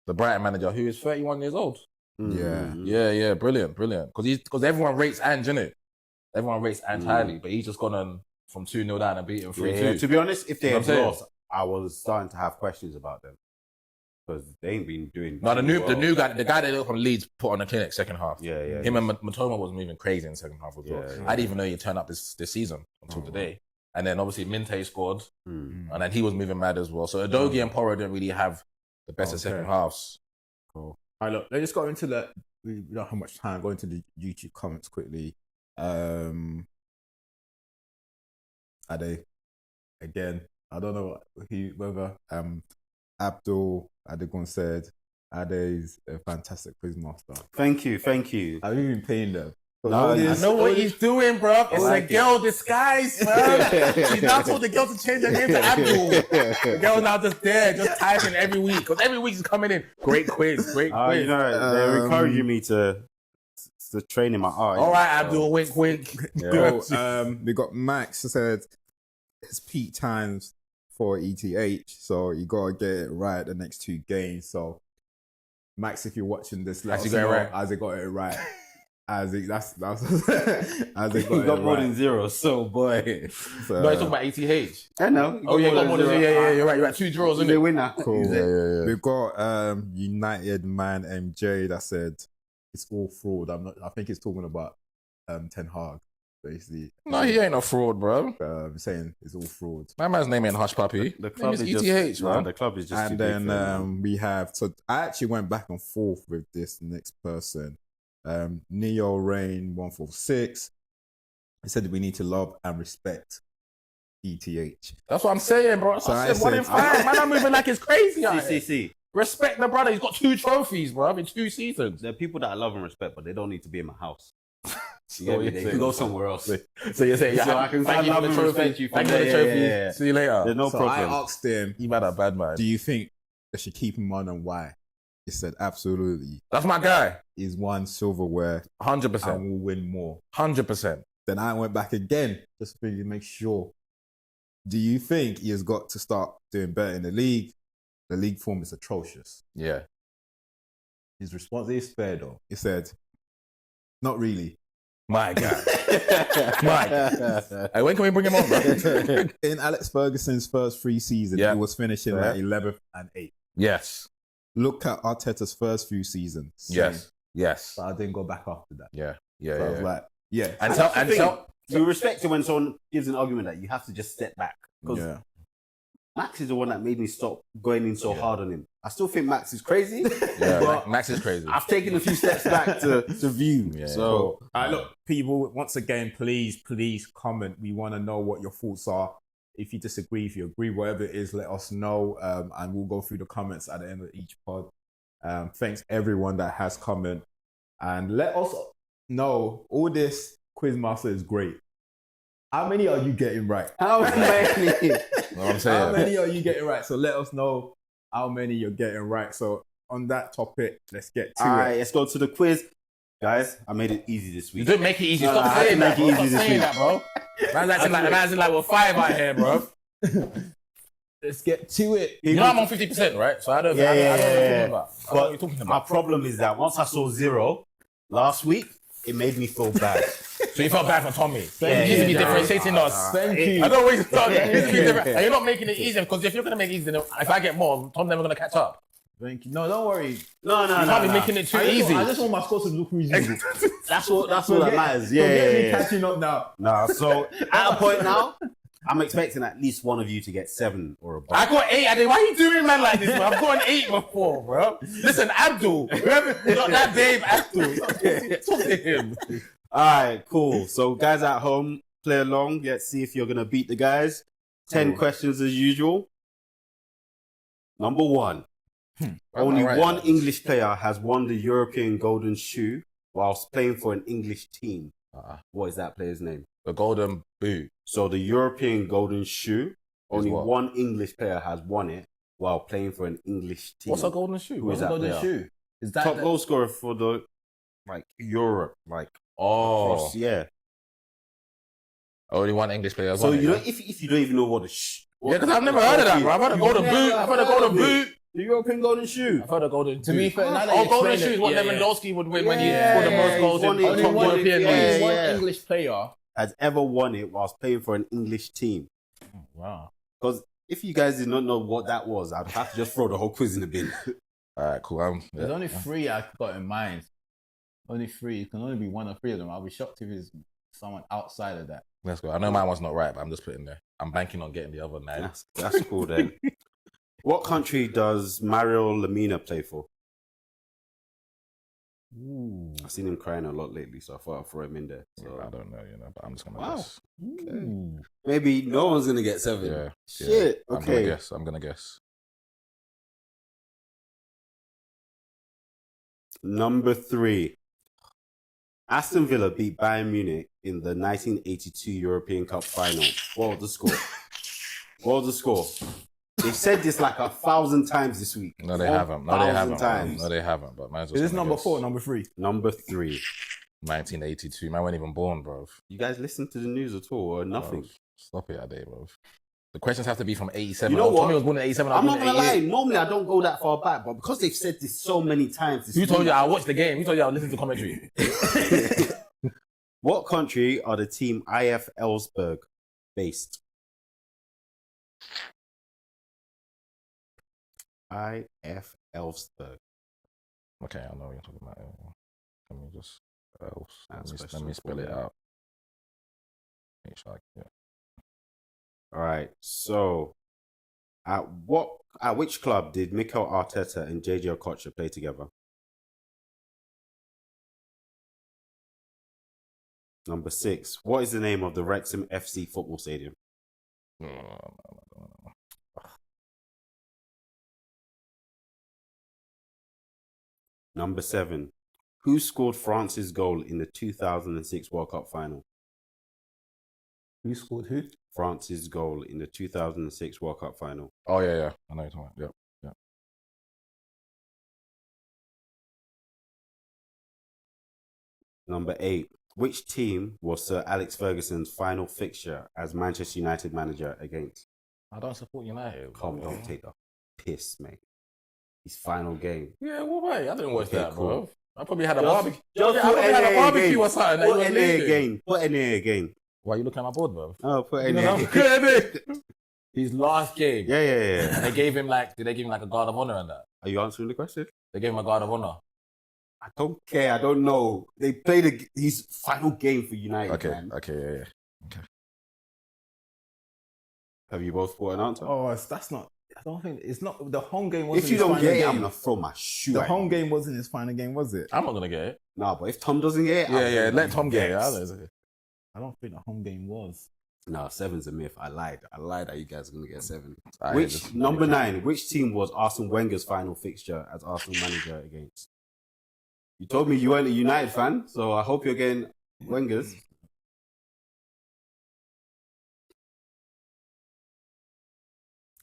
the Brighton manager who is 31 years old. Yeah, brilliant. Because everyone rates Ange, innit? Everyone rates Ange highly, but he's just gone on from 2-0 down and beat him 3-2. Yeah, to be honest, if they You know had what I'm saying? lost, I was starting to have questions about them because they ain't been doing. No, the too well. new guy, the guy that from Leeds put on the clinic second half. Yeah. Him and Matoma was moving crazy in the second half as well. Yeah. I didn't even know he'd turn up this season until today. And then obviously Minte scored, and then he was moving mad as well. So Udogie and Porro didn't really have the best of second halves. Cool. All right, look, let's just go into we don't have much time. Go into the YouTube comments quickly. Ade, again, I don't know whether Abdul Adegun said Ade's a fantastic quizmaster. Thank you. I've even paying them. No, I know what he's doing, bro. It's like a girl disguise, bro. She's now told the girl to change her name to Abdul. The girl's now just there, just typing every week. Because every week she's coming in. Great quiz. You know, they're encouraging me to train in my art. All right, Abdul, wink, wink. Yeah. So, we got Max who said it's peak times for ETH, so you gotta get it right the next 2 games. So, Max, if you're watching this, let us know as it got it right. As it got He got more than 0, so boy. No, you're talking about ETH. I know. Oh yeah, got more than 0. Yeah, you're right. You're at 2 draws, isn't it? Winner. Cool. Yeah. We've got United Man MJ that said it's all fraud. I think he's talking about Ten Hag, basically. No, he ain't a fraud, bro. Saying it's all fraud. My man's name ain't Hush Puppy. The club is ETH, man. The club is just. And then we have. So I actually went back and forth with this next person. Neo Rain 146. He said that we need to love and respect ETH. That's what I'm saying, bro. So I said 1 in 5. Man, I'm moving like it's crazy. CCC. Respect the brother. He's got 2 trophies, bro, in 2 seasons. There are people that I love and respect, but they don't need to be in my house. So They can go somewhere else. So you're saying, So I can thank you for the trophy. Thank you for the trophy. Yeah. See you later. There's no So problem. I asked him, You man a bad man. do you think they should keep him on and why? He said, absolutely. That's my guy. He's won silverware 100%. and will win more. 100%. Then I went back again just to really make sure. Do you think he has got to start doing better in the league? The league form is atrocious. Yeah. His response is fair though. He said, not really. My guy. My guy. Hey, when can we bring him on, bro? In Alex Ferguson's first 3 seasons, Yeah. he was finishing Yeah. at 11th and 8th. Yes. Look at Arteta's first few seasons. Yes. Yes. But I didn't go back after that. Yeah. Yeah. So I Yeah. was like, yeah. And that's the thing. tell. We respect it when someone gives an argument that you have to just step back. Because Yeah. Max is the one that made me stop going in so hard on him. I still think Max is crazy. Yeah. but Max is crazy. I've taken a few steps back to view. Yeah. So Look, people, once again, please comment. We want to know what your thoughts are. If you disagree, if you agree, whatever it is, let us know. And we'll go through the comments at the end of each pod. Thanks everyone that has comment. And let us know, all this Quizmaster is great. How many are you getting right? how many? You know what I'm saying? How many are you getting right? So let us know how many you're getting right. So on that topic, let's get to All it. right, let's go to the quiz. Guys, I made it easy this You week. didn't make it easy. No, Stop I had to saying that, make it bro. easy Stop this saying week. that, bro. Man's like we're 5 out here, bro. Let's get to it. You know I'm on 50%, right? So I don't know what you're talking about. I don't know what you're talking My about. problem is that once I saw 0 last week, it made me feel bad. So you felt bad for Tommy. Yeah, You need to be yeah, differentiating us. Thank you. I don't want you to start. You need to be different. And you're not making it easier because if you're going to make it easier, then if I get more, Tom's never going to catch up. Thank you. No, don't worry. No, You can't be making it too easy. I just want my scores to look reasonable. That's all that matters. Yeah. Catching up now. Nah, so at a point now, I'm expecting at least one of you to get 7 or above. I got 8. Why are you doing man like this, man? I've got an 8 before, bro. Listen, Abdul. Whoever got that babe, Abdul. Talk to him. All right, cool. So guys at home, play along. Let's see if you're going to beat the guys. 10 questions as usual. Number 1. Only one English player has won the European Golden Shoe whilst playing for an English team. What is that player's name? The Golden Boot. So the European Golden Shoe, only what? one English player has won it while playing for an English team. What's a Golden Shoe? Who is that player? shoe? Is that Top goal scorer for the Europe, Oh, across, yeah. only one English player. So won it, you know, yeah? if you don't even know what the Yeah, because I've never heard of that, bro. I've heard a Golden Boot. I've heard a Golden Boot. The European Golden Shoe. I've heard a Golden To be Boot. fair, now that Oh, you Golden explain Shoe is it, what yeah, Lewandowski would win when he Yeah, scored the most he's goals won in it. only top one, European yeah, leagues. only one yeah. English player. Has ever won it whilst playing for an English team. Wow. Because if you guys did not know what that was, I'd have to just throw the whole quiz in the bin. All right, cool. There's only 3 I got in mind. Only 3. It can only be 1 or 3 of them. I'll be shocked if it's someone outside of that. Let's go. I know mine was not right, but I'm just putting there. I'm banking on getting the other 9. That's cool then. What country does Mario Lemina play for? Ooh. I've seen him crying a lot lately, so I thought I'd throw him in there. So I don't know, but I'm just gonna Wow. guess. Ooh. maybe no one's gonna get 7. Yeah. Shit. I'm Okay. gonna guess. Number 3. Aston Villa beat Bayern Munich in the 1982 European Cup final. What was the score? What was the score? They've said this like 1,000 times this week. No, they haven't. No, they haven't. No, they haven't. But is this number 4 or number 3? Number 3. 1982. Man, wasn't even born, bro. You guys listen to the news at all or nothing? Bro, stop it, Ade, bro. The questions have to be from 87. You know what? Tommy was born in 87. I'm not going to lie. Normally, I don't go that far back. But because they've said this so many times... Who told you I watched the game? Who told you I listened to commentary? What country are the team IF Ellsberg based? IF Ellsberg. Okay, I know what you're talking about. Let me just let me spell it out. Make sure All right. So, at which club did Mikel Arteta and JJ Okocha play together? Number 6. What is the name of the Wrexham FC football stadium? Number 7. Who scored France's goal in the 2006 World Cup final? Who scored who? France's goal in the 2006 World Cup final. Oh, yeah. I know you're talking about. Yep. Number 8. Which team was Sir Alex Ferguson's final fixture as Manchester United manager against? I don't support United. Come, don't take the piss, mate. His final game. Yeah, well, wait. I didn't watch that, cool. bro. I probably had a Just barbecue. put I probably had a barbecue again. or something. Put NA again. Put NA again. Why are you looking at my board, bro? Oh, put You NA know, again. His last game. Yeah. And they gave him did they give him like a guard of honor and that? Are you answering the question? They gave him a guard of honor. I don't care. I don't know. They played his final game for United. Okay, Man. yeah. Have you both got an answer? Oh, that's not. I don't think it's not. The home game wasn't. If you his don't final get it, game. I'm gonna throw my shoe. The at home you. game wasn't his final game, was it? I'm not gonna get it. Nah, but if Tom doesn't get it, Yeah, let Tom get it. I don't think the home game was. No, 7's a myth. I lied that you guys are gonna get 7. Just Number 9? Which team was Arsene Wenger's final fixture as Arsenal manager against? You told me you weren't a United fan, so I hope you're getting Wenger's.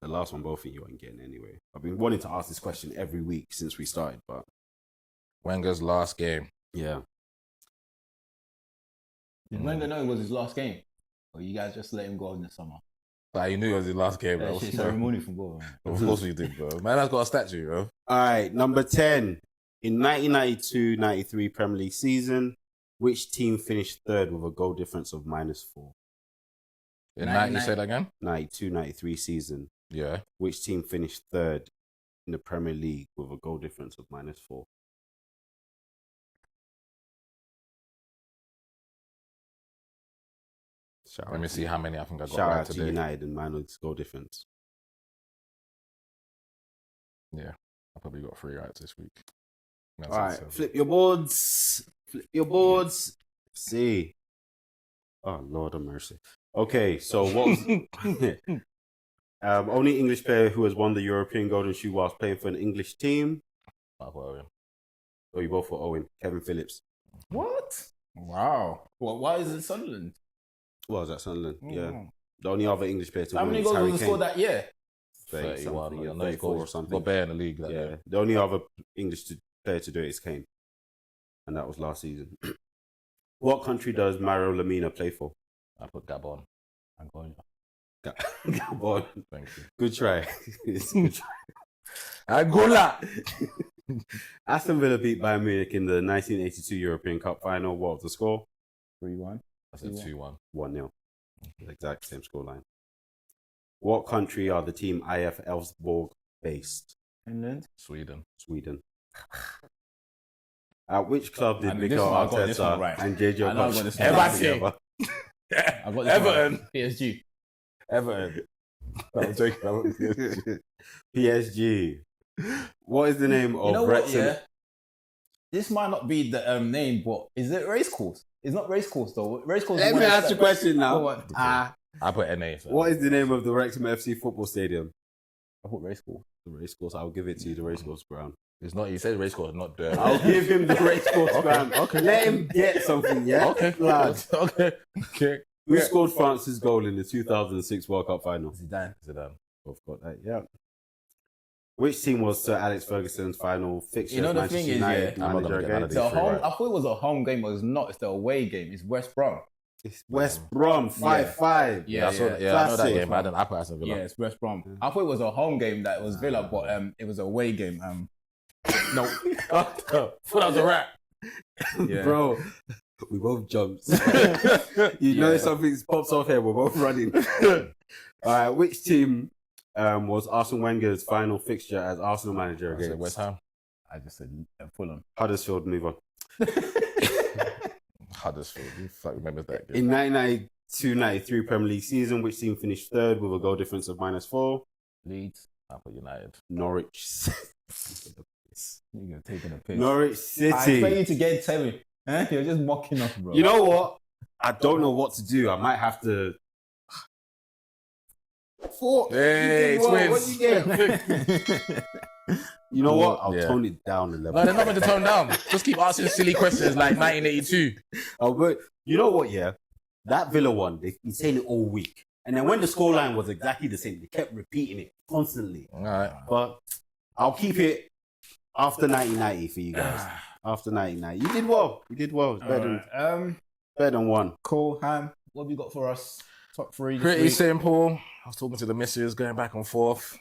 The last one, both of you ain't getting anyway. I've been wanting to ask this question every week since we started, but Wenger's last game. yeah. Did Wenger know it was his last game? Or you guys just let him go in the summer? But you knew it was his last game, bro. It's ceremony for goal. Of course we did, bro. Man, that's got a statue, bro. All right, number 10. In 1992-93 Premier League season, which team finished third with a goal difference of -4? In 90, say that again? 92-93 season, Yeah. which team finished third in the Premier League with a goal difference of -4? Let me see how many I think I got Shout right out to today. United and Man's goal difference. Yeah, I probably got 3 right this week. All right, flip your boards. See. Oh, Lord of mercy. Okay, so what was... only English player who has won the European Golden Shoe whilst playing for an English team. Oh, you both for Owen. Kevin Phillips. What? Wow. Well, why is it Sunderland? What was that, Sunderland? Oh. Yeah. The only other English player to How win many is goals Harry was he Kane. scored that year? 31. Yeah, I know he's 34 or something. got better in the league. Yeah. The only other English player to do it is Kane. And that was last season. What country does Mario Lemina play for? I put Gabon. Angola. Gabon. Thank you. Good try. Good try. Angola! Aston Villa beat Bayern Munich in the 1982 European Cup final. What was the score? 3-1. I said 2-1. 1-0. Exact same scoreline. What country are the team IF Elfsborg based? Finland. Sweden. At which club did And Mikel this one, I got this one Arteta right. and JJ I know I got this one Okocha right. play together? I got this Everton. one. PSG. Everton. I was joking. I was PSG. What is the name of You know what, Wrexham? yeah? This might not be the name, but is it Racecourse? It's not Racecourse, though. Racecourse. Let me ask you a question now. Go on. I put NA. So. What is the name of the Wrexham FC football stadium? I put Racecourse. The racecourse. I'll give it to you. The racecourse ground. It's not. He said race course, not dirt. I'll give him the race course ground. Okay. Let him get something, yeah? Okay. Lad. Okay. Who scored France's goal in the 2006 World Cup final? Zidane. Both got that, yeah. Which team was Sir Alex Ferguson's final fixture? You know, the Manchester thing is, United I'm not manager gonna get none of against? these. The home, right. I thought it was a home game, but it's not. It's the away game. It's West Brom. It's West Brom, 5-5. Yeah, I saw that. Yeah, I know that Classic. game, but I didn't. I put Aston Villa. Yeah, it's West Brom. I thought it was a home game that was Villa, but it was a away game. No, Thought that was a wrap. yeah. Bro, we both jumped. You know something pops off here, we're both running. All right, which team was Arsene Wenger's final fixture as Arsenal manager I said against? West Ham. I just said Fulham. Huddersfield, move on. Huddersfield. Who the fuck remembers that game? In 1992-93 Premier League season, which team finished third with a goal difference of -4? Leeds. I put United. Norwich. You're taking a piss. Norwich I expect City. you to get 7. Eh? You're just mocking us, bro. You know what? I don't know what to do. I might have to. 4. Hey, You did well. twins. What you get? You know what? I'll Yeah. tone it down a level. No, there's nothing to tone down. Just keep asking silly questions like 1982. Oh, but you know what? Yeah, that Villa one. They've been saying it all week, and then when the scoreline was exactly the same, they kept repeating it constantly. All right. But I'll keep it after 1990 for you guys. After 1990, you did well. You did well. It's better than one. Cool, Ham. What have you got for us? Top 3 this Pretty week? simple. I was talking to the missus, going back and forth,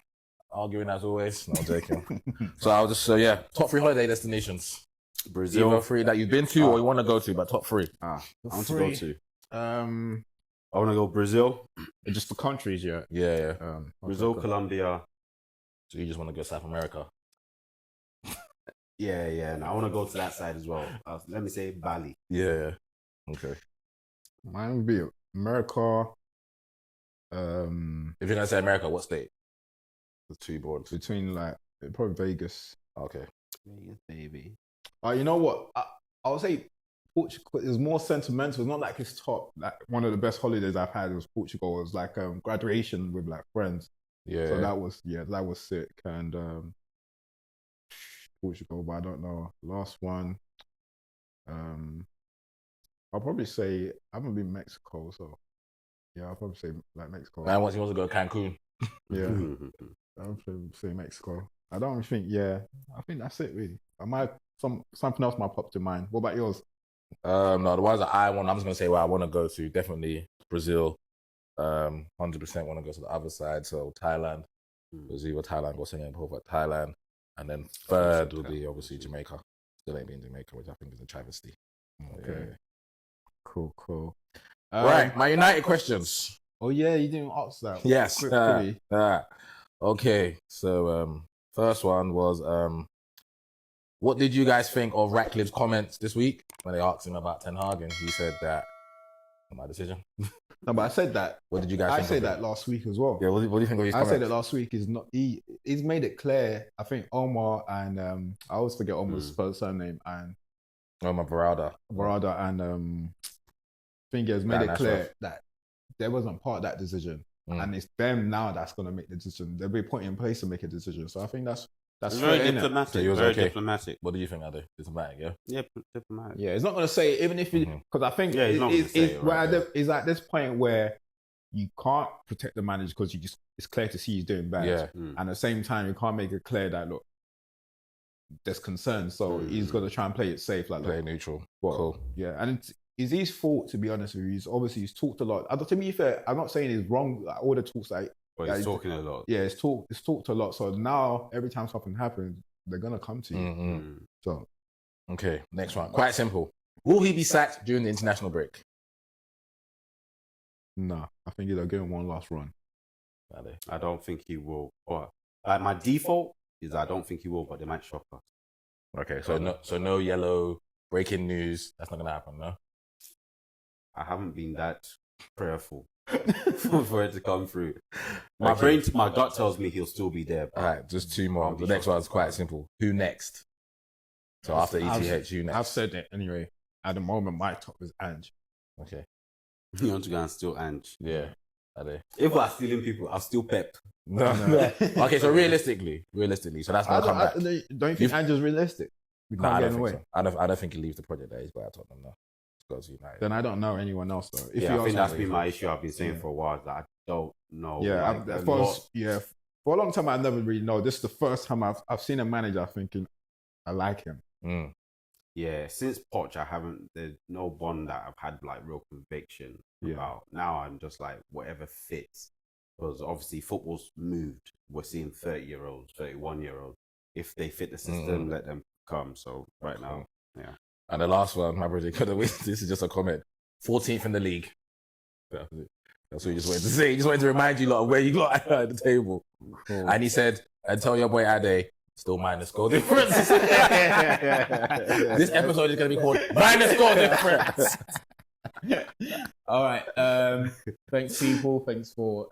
arguing as always. No, I'm joking. So I'll just top 3 holiday destinations. Brazil. Either 3 that you've been to or you want to go to, but top 3. I want to go to. I Um, want to go Brazil. just the countries, yeah. Yeah. Brazil, okay. Colombia. So you just want to go South America. Yeah. And I want to go to that side as well. Let me say Bali. Yeah. Okay. Mine would be America. If you're gonna say America, what state? The 2 boards. Between like probably Vegas. Okay. Vegas, baby. You know what? I would say Portugal is more sentimental. It's not like it's top. Like one of the best holidays I've had was Portugal. It was like graduation with like friends. Yeah. So that was sick. And Portugal, but I don't know. Last one. I'll probably say I haven't been Mexico, so yeah, I'll probably say like Mexico. Man wants to go Cancun. Yeah, I'll probably say Mexico. I don't think. Yeah, I think that's it really. I might something else might pop to mind. What about yours? No, the ones that I want, I'm just gonna say where I want to go to. Definitely Brazil. 100% want to go to the other side. So Thailand. Brazil or Thailand or Singapore, but Thailand. And then third will be obviously Jamaica. Still ain't been Jamaica, which I think is a travesty. Okay. Yeah. Cool. Right, my United questions. Oh yeah, you didn't ask that. Yes. Quickly. Okay. So first one was what did you guys think of Ratcliffe's comments this week when they asked him about Ten Hag and he said that my decision? No, but I said that. What did you guys think? I said of that it? last week as well. Yeah, what do you think of his I comments? said it last week. He's not. He's made it clear. I think Omar and I always forget Omar's first surname and Omar Barada. and I think he has made Dan it clear Ashworth. that they wasn't part of that decision, Mm. and it's them now that's going to make the decision. They'll be put in place to make a decision. So I think that's very fair, innit? diplomatic. So he was very okay. diplomatic. What do you think, Ado? Diplomatic, yeah? Yeah, diplomatic. Yeah, it's not going to say even if you because I think Yeah, he's not gonna say it, right, it's at this point where you can't protect the manager because it's clear to see he's doing bad. Yeah. And at the same time, you can't make it clear that look, there's concern. So he's going to try and play it safe, like Play look, neutral. well, Cool. yeah. And it's his fault, to be honest with you. He's talked a lot. To be fair, I'm not saying he's wrong. Like, all the talks, like But Yeah, he's talking a lot. yeah, it's talked a lot. So now every time something happens, they're gonna come to you. Mm-hmm. So Okay, next one. Quite simple. Will he be sacked during the international break? no, I think he'll give him one last run. Ado. I don't think he will. Or like my default is I don't think he will, but they might shock us. Okay, so no yellow breaking news. That's not gonna happen, no. I haven't been that prayerful for it to come through. My Okay. my gut tells me he'll still be there. All right, just 2 more. I'll be The next shocked. one's quite simple. Who next? So after ETH, who next? I've said it anyway. At the moment, my top is Ange. Okay. You want to go and steal Ange? Yeah. Are they? If we're stealing people, I'll steal Pep. No. Okay, so realistically, so that's gonna come back. Don't you think Andrew's realistic? We No, can't I get don't him think away. so. I don't think he leaves the project that he's got at Tottenham now. Because United. Then I don't know anyone else though. If Yeah, you I think ask that's me- been my issue. I've been saying for a while that I don't know. Yeah, like, for a long time I never really know. This is the first time I've seen a manager thinking I like him. Yeah, since Poch, there's no one that I've had like real conviction about. Now I'm just like, whatever fits. Because obviously football's moved. We're seeing 30-year-olds, 31-year-olds. If they fit the system, let them come. So right now, yeah. And the last one, my brother could have. This is just a comment. 14th in the league. That's what he just wanted to say. He just wanted to remind you lot of where you got at the table. Cool. And he said, and tell your boy Ade, still minus goal difference. This episode is going to be called Minus Goal Difference. All right. Thanks, people. Thanks for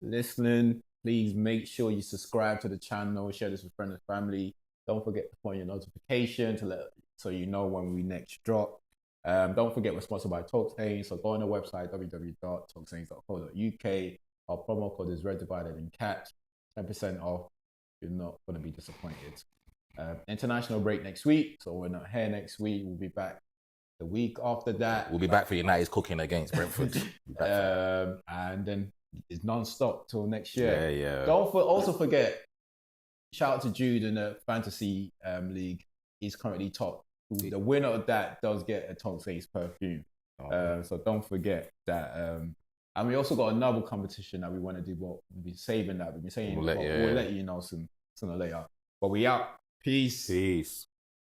listening. Please make sure you subscribe to the channel, share this with friends and family. Don't forget to put on your notification so you know when we next drop. Don't forget we're sponsored by Talkspace, so go on the website www.talkspace.co.uk. Our promo code is Red Divided and Catch. 10% off. You're not going to be disappointed. International break next week, so we're not here next week. We'll be back the week after that. We'll be back for United's cooking against Brentford. And then it's non-stop till next year. Yeah. Don't also forget, shout out to Jude in the fantasy league. He's currently top. The winner of that does get a Talkspace perfume. So don't forget that. And we also got another competition that we want to do. But we've been saving that. We've been saying we'll let you know sooner or later. But we out. Peace.